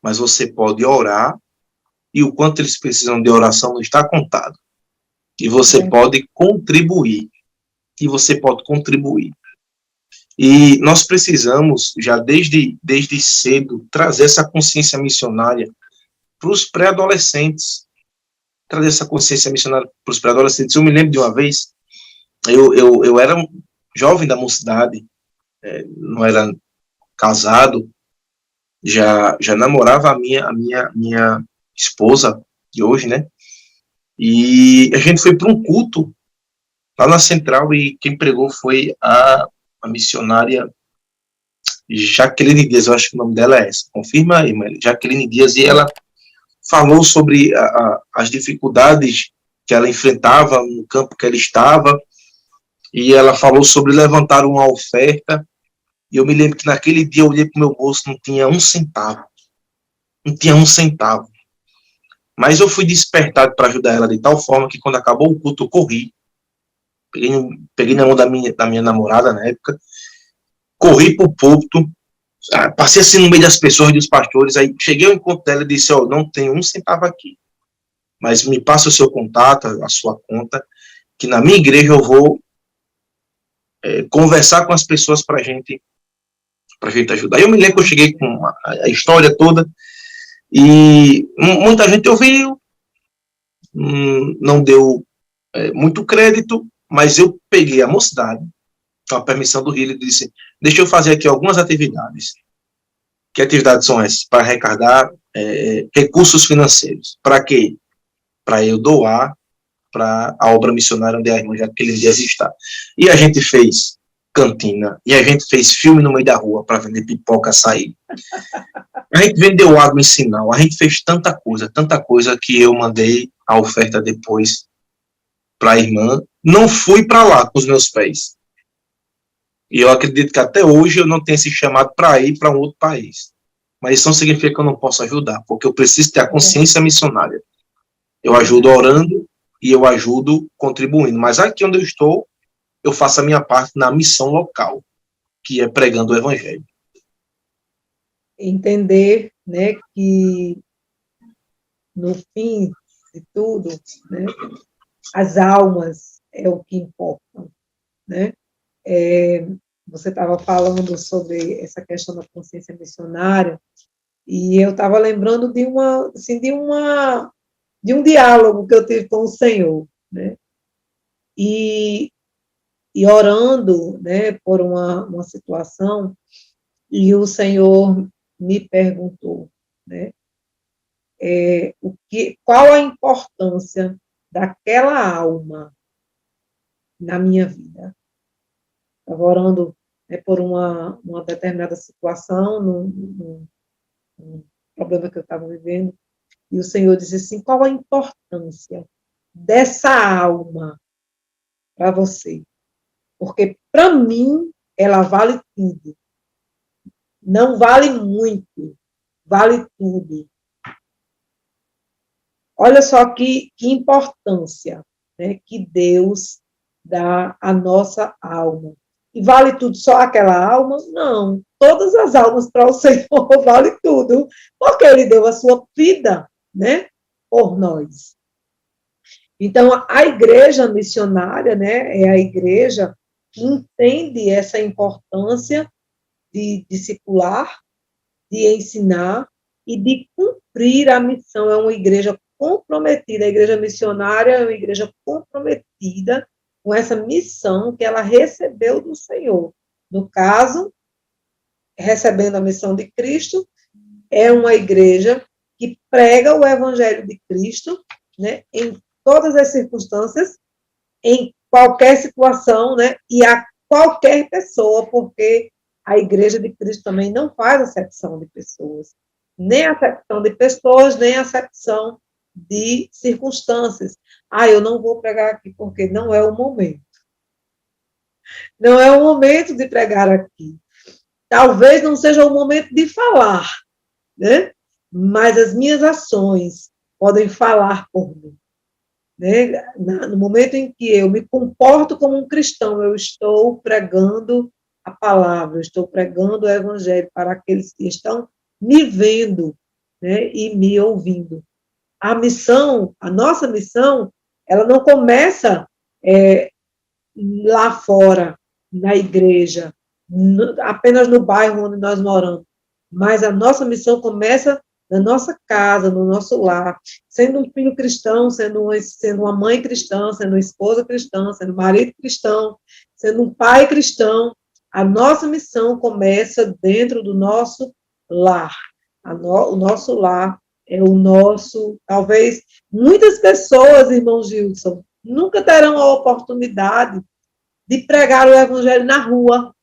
Mas você pode orar, e o quanto eles precisam de oração não está contado. E você pode contribuir. E nós precisamos, já desde cedo, trazer essa consciência missionária para os pré-adolescentes. Trazer essa consciência missionária para os pré-adolescentes. Eu me lembro de uma vez, eu era jovem da mocidade, não era casado, já namorava a minha esposa de hoje, né? E a gente foi para um culto lá na Central e quem pregou foi a missionária Jaqueline Dias, eu acho que o nome dela é essa. Confirma aí, Maria. Jaqueline Dias, e ela falou sobre as dificuldades que ela enfrentava no campo que ela estava, e ela falou sobre levantar uma oferta, e eu me lembro que naquele dia eu olhei para o meu bolso, não tinha um centavo. Mas eu fui despertado para ajudar ela de tal forma que quando acabou o culto eu corri, peguei na mão da minha namorada na época, corri para o púlpito, passei assim no meio das pessoas e dos pastores, aí cheguei ao encontro dela e disse, não tenho um centavo aqui, mas me passa o seu contato, a sua conta, que na minha igreja eu vou conversar com as pessoas para a gente ajudar. Eu me lembro que eu cheguei com a história toda, e muita gente ouviu, não deu muito crédito, mas eu peguei a mocidade, com a permissão do Rio, e disse, deixa eu fazer aqui algumas atividades. Que atividades são essas? Para arrecadar recursos financeiros. Para quê? Para eu doar para a obra missionária onde a irmã Jaqueline Dias está. E a gente fez cantina, e a gente fez filme no meio da rua para vender pipoca, açaí. A gente vendeu água em sinal, a gente fez tanta coisa que eu mandei a oferta depois para a irmã. Não fui para lá com os meus pés. E eu acredito que até hoje eu não tenho esse chamado para ir para um outro país. Mas isso não significa que eu não posso ajudar, porque eu preciso ter a consciência missionária. Eu ajudo orando e eu ajudo contribuindo. Mas aqui onde eu estou, eu faço a minha parte na missão local, que é pregando o evangelho. entender, né, que no fim de tudo, né, as almas é o que importa, né? Você estava falando sobre essa questão da consciência missionária, e eu estava lembrando de de um diálogo que eu tive com o Senhor, né? E, e orando, né, por uma situação, e o Senhor me perguntou, né, qual a importância daquela alma na minha vida. Estava orando, né, por uma determinada situação, num problema que eu estava vivendo, e o Senhor disse assim, qual a importância dessa alma para você? Porque, para mim, ela vale tudo. Não vale muito, vale tudo. Olha só que importância, né, que Deus dá à nossa alma. E vale tudo só aquela alma? Não. Todas as almas para o Senhor vale tudo, porque Ele deu a sua vida, né, por nós. Então, a igreja missionária, né, é a igreja que entende essa importância de discipular, de ensinar e de cumprir a missão. É uma igreja comprometida, a igreja missionária é uma igreja comprometida com essa missão que ela recebeu do Senhor. No caso, recebendo a missão de Cristo, é uma igreja que prega o evangelho de Cristo, né, em todas as circunstâncias, em qualquer situação, né, e a qualquer pessoa, porque a igreja de Cristo também não faz acepção de pessoas, nem acepção de pessoas, nem acepção de circunstâncias. Ah, eu não vou pregar aqui porque não é o momento. Não é o momento de pregar aqui. Talvez não seja o momento de falar, né? Mas as minhas ações podem falar por mim. Né? No momento em que eu me comporto como um cristão, eu estou pregando a palavra, eu estou pregando o evangelho para aqueles que estão me vendo, né, e me ouvindo. A missão, a nossa missão, ela não começa lá fora, na igreja, apenas no bairro onde nós moramos, mas a nossa missão começa na nossa casa, no nosso lar, sendo um filho cristão, sendo uma mãe cristã, sendo uma esposa cristã, sendo um marido cristão, sendo um pai cristão, a nossa missão começa dentro do nosso lar. O nosso lar é o nosso, talvez, muitas pessoas, irmão Gilson, nunca terão a oportunidade de pregar o evangelho na rua,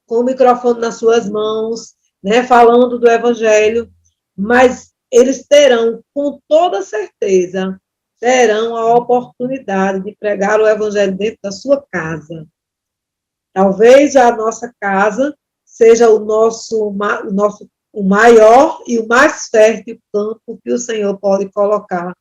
com o microfone nas suas mãos, né, falando do evangelho, mas eles terão, com toda certeza, terão a oportunidade de pregar o evangelho dentro da sua casa. Talvez a nossa casa seja o maior e o mais fértil campo que o Senhor pode colocar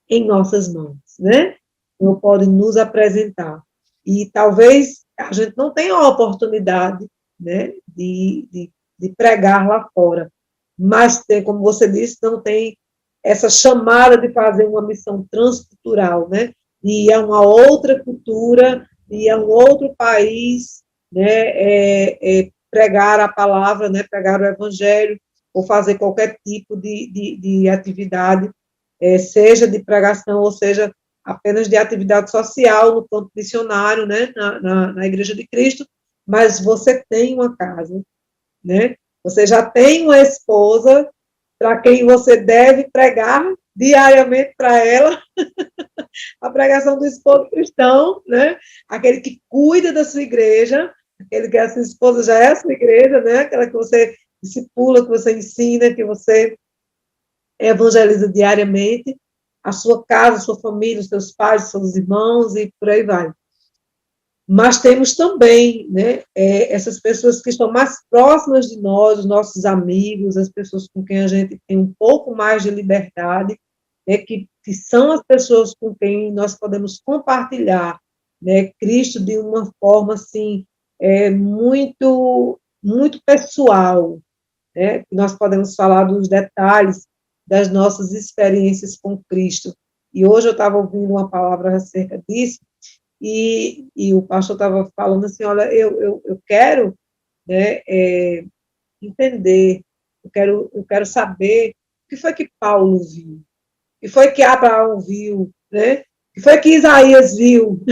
em nossas mãos, né? Ou pode nos apresentar. E talvez a gente não tenha a oportunidade, né, de pregar lá fora, mas tem, como você disse, não tem essa chamada de fazer uma missão transcultural, né, de ir a uma outra cultura, de ir a um outro país, né, pregar a palavra, né, pregar o evangelho, ou fazer qualquer tipo de atividade, seja de pregação, ou seja, apenas de atividade social no campo missionário, né, na Igreja de Cristo, mas você tem uma casa, né? Você já tem uma esposa para quem você deve pregar diariamente para ela a pregação do esposo cristão, né? Aquele que cuida da sua igreja, aquele que a sua esposa já é a sua igreja, né? Aquela que você discipula, que você ensina, que você evangeliza diariamente, a sua casa, a sua família, os seus pais, os seus irmãos e por aí vai. Mas temos também, né, essas pessoas que estão mais próximas de nós, os nossos amigos, as pessoas com quem a gente tem um pouco mais de liberdade, né, que são as pessoas com quem nós podemos compartilhar, né, Cristo de uma forma assim muito muito pessoal, né? Nós podemos falar dos detalhes das nossas experiências com Cristo. E hoje eu estava ouvindo uma palavra acerca disso, e o pastor estava falando assim, olha, eu quero, né, entender, eu quero saber o que foi que Paulo viu, o que foi que Abraão viu, né? O que foi que Isaías viu,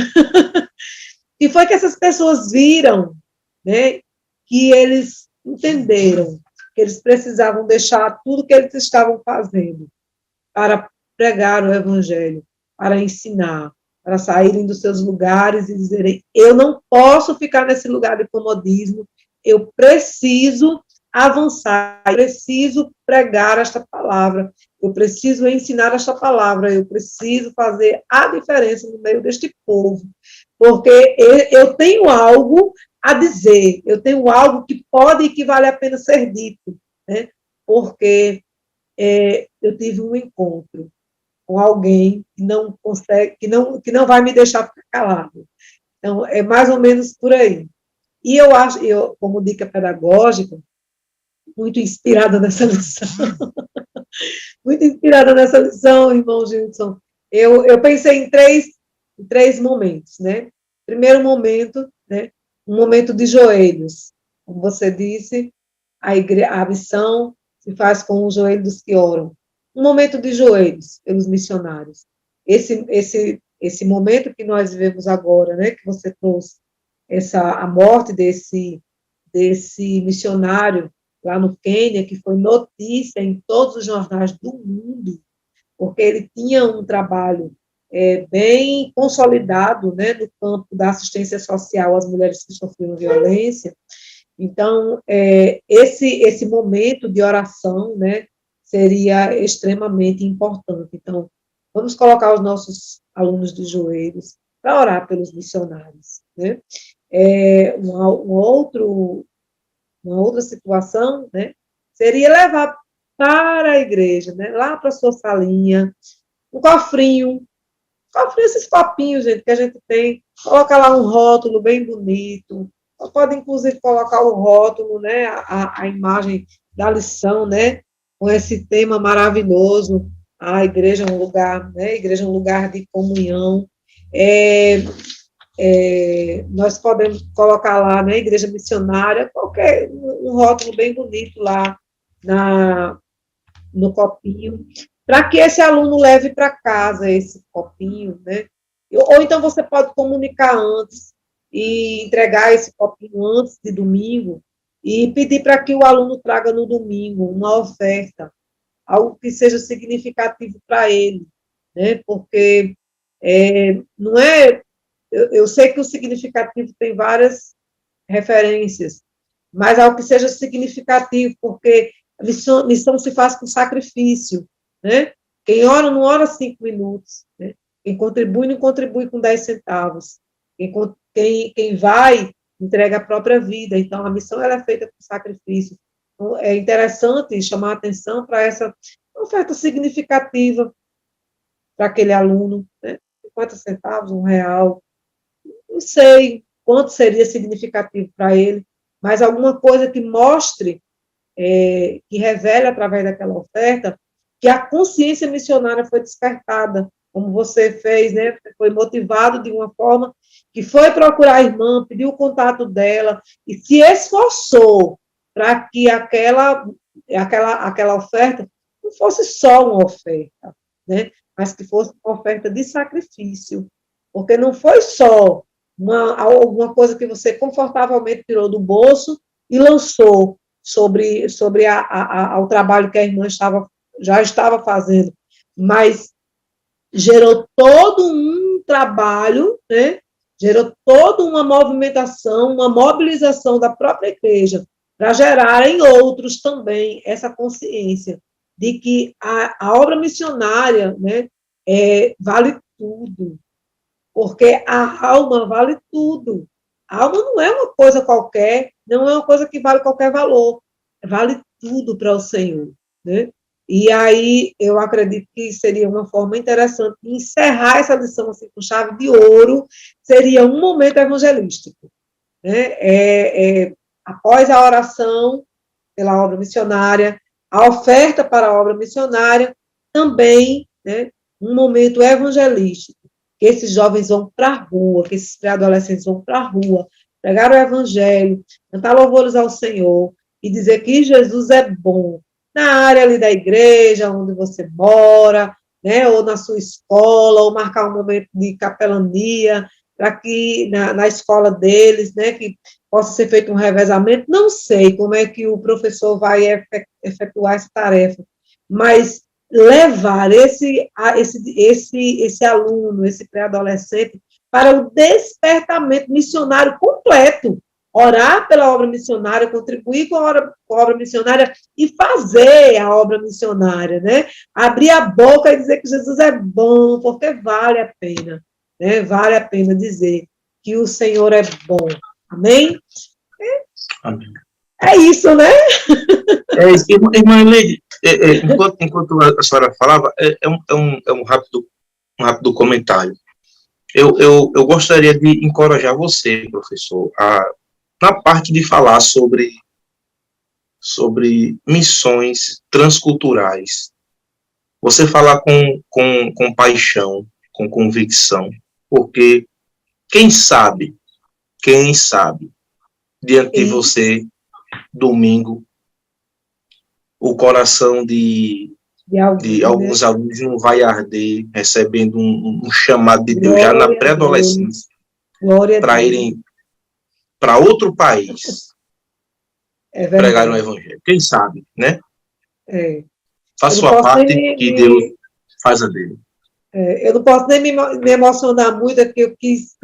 que foi que essas pessoas viram, né, que eles entenderam que eles precisavam deixar tudo que eles estavam fazendo para pregar o evangelho, para ensinar, para saírem dos seus lugares e dizerem: eu não posso ficar nesse lugar de comodismo, eu preciso avançar, eu preciso pregar esta palavra, eu preciso ensinar esta palavra, eu preciso fazer a diferença no meio deste povo, porque eu tenho algo a dizer, eu tenho algo que pode e que vale a pena ser dito, né? Porque eu tive um encontro com alguém que não consegue, que não vai me deixar ficar calado. Então, é mais ou menos por aí. E eu acho, como dica pedagógica, muito inspirada nessa lição, muito inspirada nessa lição, irmão Gilson, eu pensei em três momentos, né? Primeiro momento, né? Um momento de joelhos. Como você disse, a missão se faz com o joelho dos que oram. Um momento de joelhos pelos missionários. Esse momento que nós vivemos agora, né? Que você trouxe a morte desse missionário lá no Quênia, que foi notícia em todos os jornais do mundo, porque ele tinha um trabalho bem consolidado, né, no campo da assistência social às mulheres que sofriam violência. Então, esse momento de oração, né, seria extremamente importante. Então, vamos colocar os nossos alunos de joelhos para orar pelos missionários, né? Uma outra situação, né, seria levar para a igreja, né, lá para a sua salinha, um cofrinho, esses copinhos, gente, que a gente tem, coloca lá um rótulo bem bonito, pode, inclusive, colocar o rótulo, né, a imagem da lição, né, com esse tema maravilhoso, a igreja é um lugar, né, a igreja é um lugar de comunhão, nós podemos colocar lá, né, igreja missionária, qualquer, um rótulo bem bonito lá no copinho, para que esse aluno leve para casa esse copinho, né? Ou então você pode comunicar antes e entregar esse copinho antes de domingo e pedir para que o aluno traga no domingo uma oferta, algo que seja significativo para ele, né? Porque não é. Eu sei que o significativo tem várias referências, mas algo que seja significativo, porque a missão se faz com sacrifício, né? Quem ora não ora 5 minutos, né? Quem contribui não contribui com 10 centavos. Quem vai entrega a própria vida. Então, a missão ela é feita com sacrifício. Então, é interessante chamar a atenção para essa oferta significativa para aquele aluno, né? 50 centavos, R$ 1, não sei quanto seria significativo para ele, mas alguma coisa que mostre, que revele através daquela oferta, que a consciência missionária foi despertada, como você fez, né? Foi motivado de uma forma que foi procurar a irmã, pediu o contato dela e se esforçou para que aquela oferta não fosse só uma oferta, né? Mas que fosse uma oferta de sacrifício, porque não foi só alguma coisa que você confortavelmente tirou do bolso e lançou sobre o trabalho que a irmã já estava fazendo, mas gerou todo um trabalho, né? Gerou toda uma movimentação, uma mobilização da própria igreja para gerar em outros também essa consciência de que a obra missionária, né, vale tudo, porque a alma vale tudo. A alma não é uma coisa qualquer, não é uma coisa que vale qualquer valor, vale tudo para o Senhor, né? E aí eu acredito que seria uma forma interessante de encerrar essa lição assim, com chave de ouro, seria um momento evangelístico, né? Após a oração pela obra missionária, a oferta para a obra missionária, também, né, um momento evangelístico, que esses jovens vão para a rua, que esses pré-adolescentes vão para a rua, pregar o evangelho, cantar louvores ao Senhor e dizer que Jesus é bom, na área ali da igreja, onde você mora, né, ou na sua escola, ou marcar um momento de capelania, para que na escola deles, né, que possa ser feito um revezamento. Não sei como é que o professor vai efetuar essa tarefa, mas levar esse aluno, esse pré-adolescente, para o despertamento missionário completo, orar pela obra missionária, contribuir com a obra missionária e fazer a obra missionária, né? Abrir a boca e dizer que Jesus é bom, porque vale a pena, né? Vale a pena dizer que o Senhor é bom. Amém? Amém. É isso, né? Irmã Eleide, enquanto a senhora falava, um rápido comentário. Eu gostaria de encorajar você, professor, na parte de falar sobre missões transculturais. Você falar com paixão, com convicção, porque quem sabe, diante de você, domingo, o coração de alguns alunos não vai arder, recebendo um chamado de Deus já na pré-adolescência, para irem para outro país, pregar o evangelho. Quem sabe, né? Faça sua parte, que Deus faz a dele. Eu não posso nem me emocionar muito, é porque eu quis.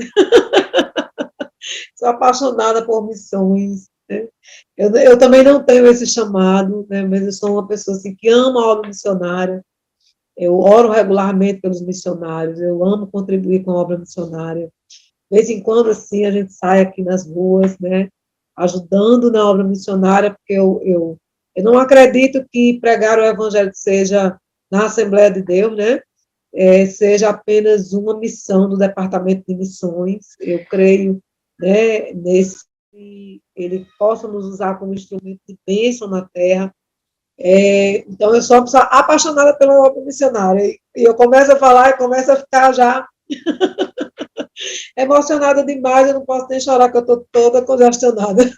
Sou apaixonada por missões. Né? Eu também não tenho esse chamado, né? Mas eu sou uma pessoa assim, que ama a obra missionária. Eu oro regularmente pelos missionários, eu amo contribuir com a obra missionária. De vez em quando, assim, a gente sai aqui nas ruas, né? Ajudando na obra missionária, porque eu não acredito que pregar o evangelho seja na Assembleia de Deus, né? Seja apenas uma missão do Departamento de Missões. Eu creio, né, ele possa nos usar como instrumento de bênção na terra. Então, eu sou uma pessoa apaixonada pela obra missionária. E eu começo a falar e começo a ficar já emocionada demais, eu não posso nem chorar, que eu estou toda congestionada.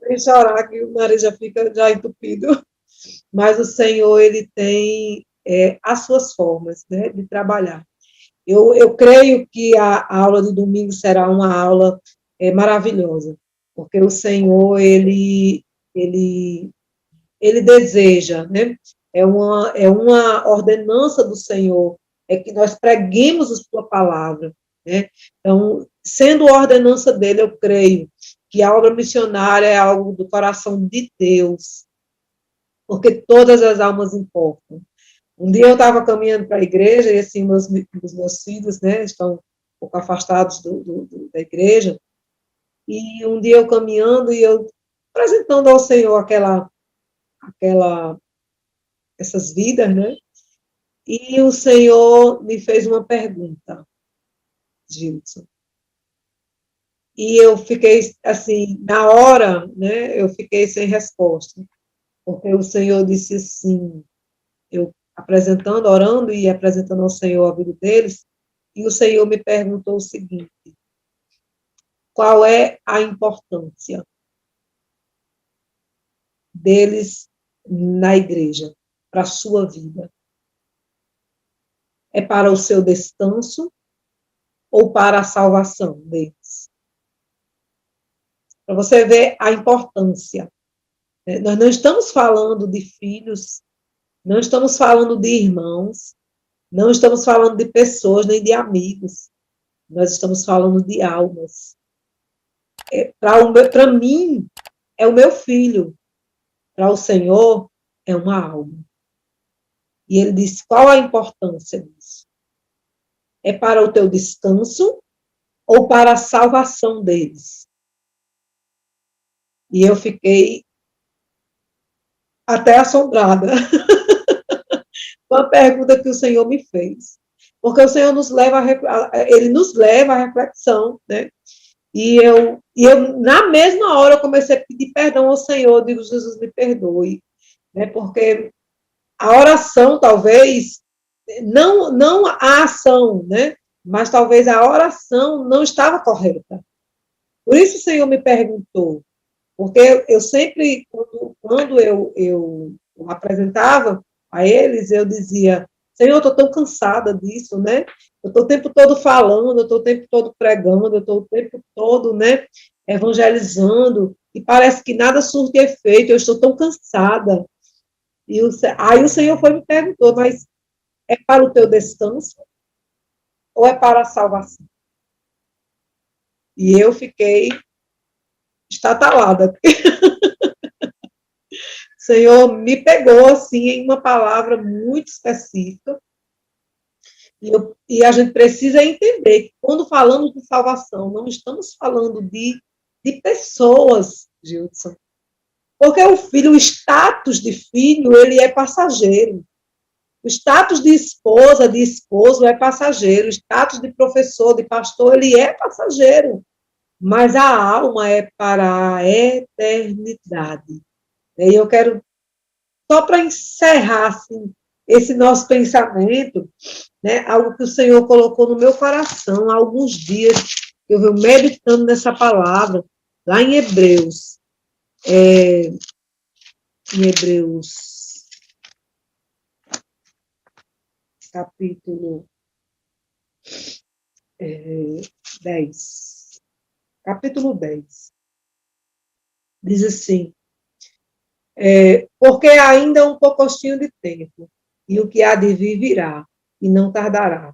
Nem chorar, que o nariz já fica já entupido. Mas o Senhor, ele tem as suas formas, né, de trabalhar. Eu creio que a aula de domingo será uma aula maravilhosa, porque o Senhor, ele deseja, né, é uma ordenança do Senhor, que nós preguemos a sua palavra, né? Então, sendo ordenança dele, eu creio que a obra missionária é algo do coração de Deus, porque todas as almas importam. Um dia eu estava caminhando para a igreja, e assim, os meus filhos, né, estão um pouco afastados da igreja, e um dia eu caminhando, e eu apresentando ao Senhor essas vidas, né, e o Senhor me fez uma pergunta, Gilson. E eu fiquei, assim, na hora, né, eu fiquei sem resposta, porque o Senhor disse assim, eu apresentando, orando e apresentando ao Senhor a vida deles, e o Senhor me perguntou o seguinte: qual é a importância deles na igreja, para a sua vida? É para o seu descanso ou para a salvação deles? Para você ver a importância. Nós não estamos falando de filhos, não estamos falando de irmãos, não estamos falando de pessoas, nem de amigos. Nós estamos falando de almas. Para mim, é o meu filho. Para o Senhor, é uma alma. E ele disse, qual a importância disso? É para o teu descanso ou para a salvação deles? E eu fiquei até assombrada com a pergunta que o Senhor me fez. Porque o Senhor ele nos leva à reflexão, né? E eu, na mesma hora, eu comecei a pedir perdão ao Senhor, digo, Jesus, me perdoe, né? Porque a oração, talvez, não a ação, né? Mas talvez a oração não estava correta. Por isso o Senhor me perguntou, porque eu sempre, quando eu apresentava a eles, eu dizia, Senhor, eu estou tão cansada disso, né? Eu estou o tempo todo falando, eu estou o tempo todo pregando, eu estou o tempo todo, né, evangelizando, e parece que nada surte efeito, eu estou tão cansada. Aí o Senhor foi e me perguntou, mas é para o teu descanso ou é para a salvação? E eu fiquei estatalada. O Senhor me pegou, assim, em uma palavra muito específica, e a gente precisa entender que quando falamos de salvação, não estamos falando de pessoas, Gilson. Porque o filho, o status de filho, ele é passageiro. O status de esposa, de esposo é passageiro. O status de professor, de pastor, ele é passageiro. Mas a alma é para a eternidade. E eu quero, só para encerrar assim, esse nosso pensamento, né, algo que o Senhor colocou no meu coração há alguns dias, eu venho meditando nessa palavra, lá em Hebreus. Em Hebreus, capítulo 10. Capítulo 10. Diz assim, porque ainda um pouquinho de tempo, e o que há de vir virá, e não tardará.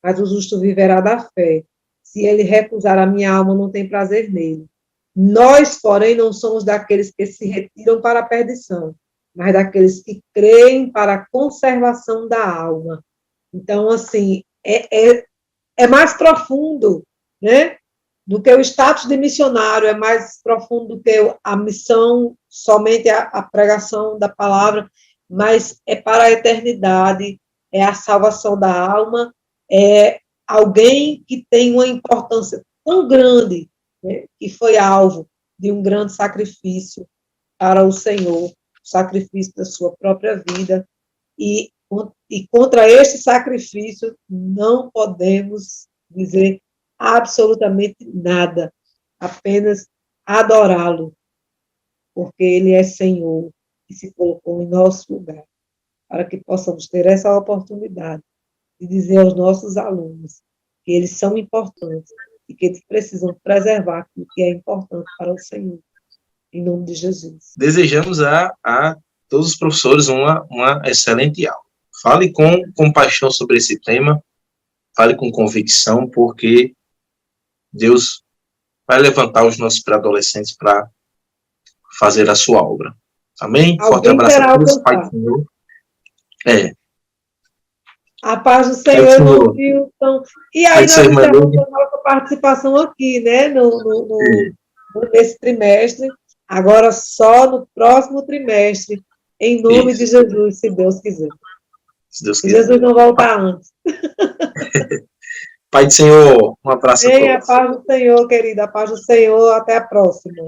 Mas o justo viverá da fé. Se ele recusar, a minha alma não tem prazer nele. Nós, porém, não somos daqueles que se retiram para a perdição, mas daqueles que creem para a conservação da alma. Então, assim, é mais profundo, né? Do que o status de missionário, é mais profundo do que a missão, somente a pregação da palavra, mas é para a eternidade, é a salvação da alma, é alguém que tem uma importância tão grande, né, que foi alvo de um grande sacrifício para o Senhor, o sacrifício da sua própria vida, e contra este sacrifício não podemos dizer absolutamente nada, apenas adorá-lo, porque ele é Senhor e se colocou em nosso lugar, para que possamos ter essa oportunidade de dizer aos nossos alunos que eles são importantes e que eles precisam preservar aquilo que é importante para o Senhor, em nome de Jesus. Desejamos a todos os professores uma excelente aula. Fale com compaixão sobre esse tema, fale com convicção, porque Deus vai levantar os nossos pré-adolescentes para fazer a sua obra. Amém? Forte abraço a todos. Pai do Senhor. A paz do Senhor, irmão Wilson. E aí nós encerramos a nossa participação aqui, né, nesse trimestre. Agora só no próximo trimestre, em nome de Jesus, se Deus quiser. Se Deus quiser. Jesus não voltar antes. Pai do Senhor, um abraço a todos. A paz do Senhor, querida, a paz do Senhor, até a próxima.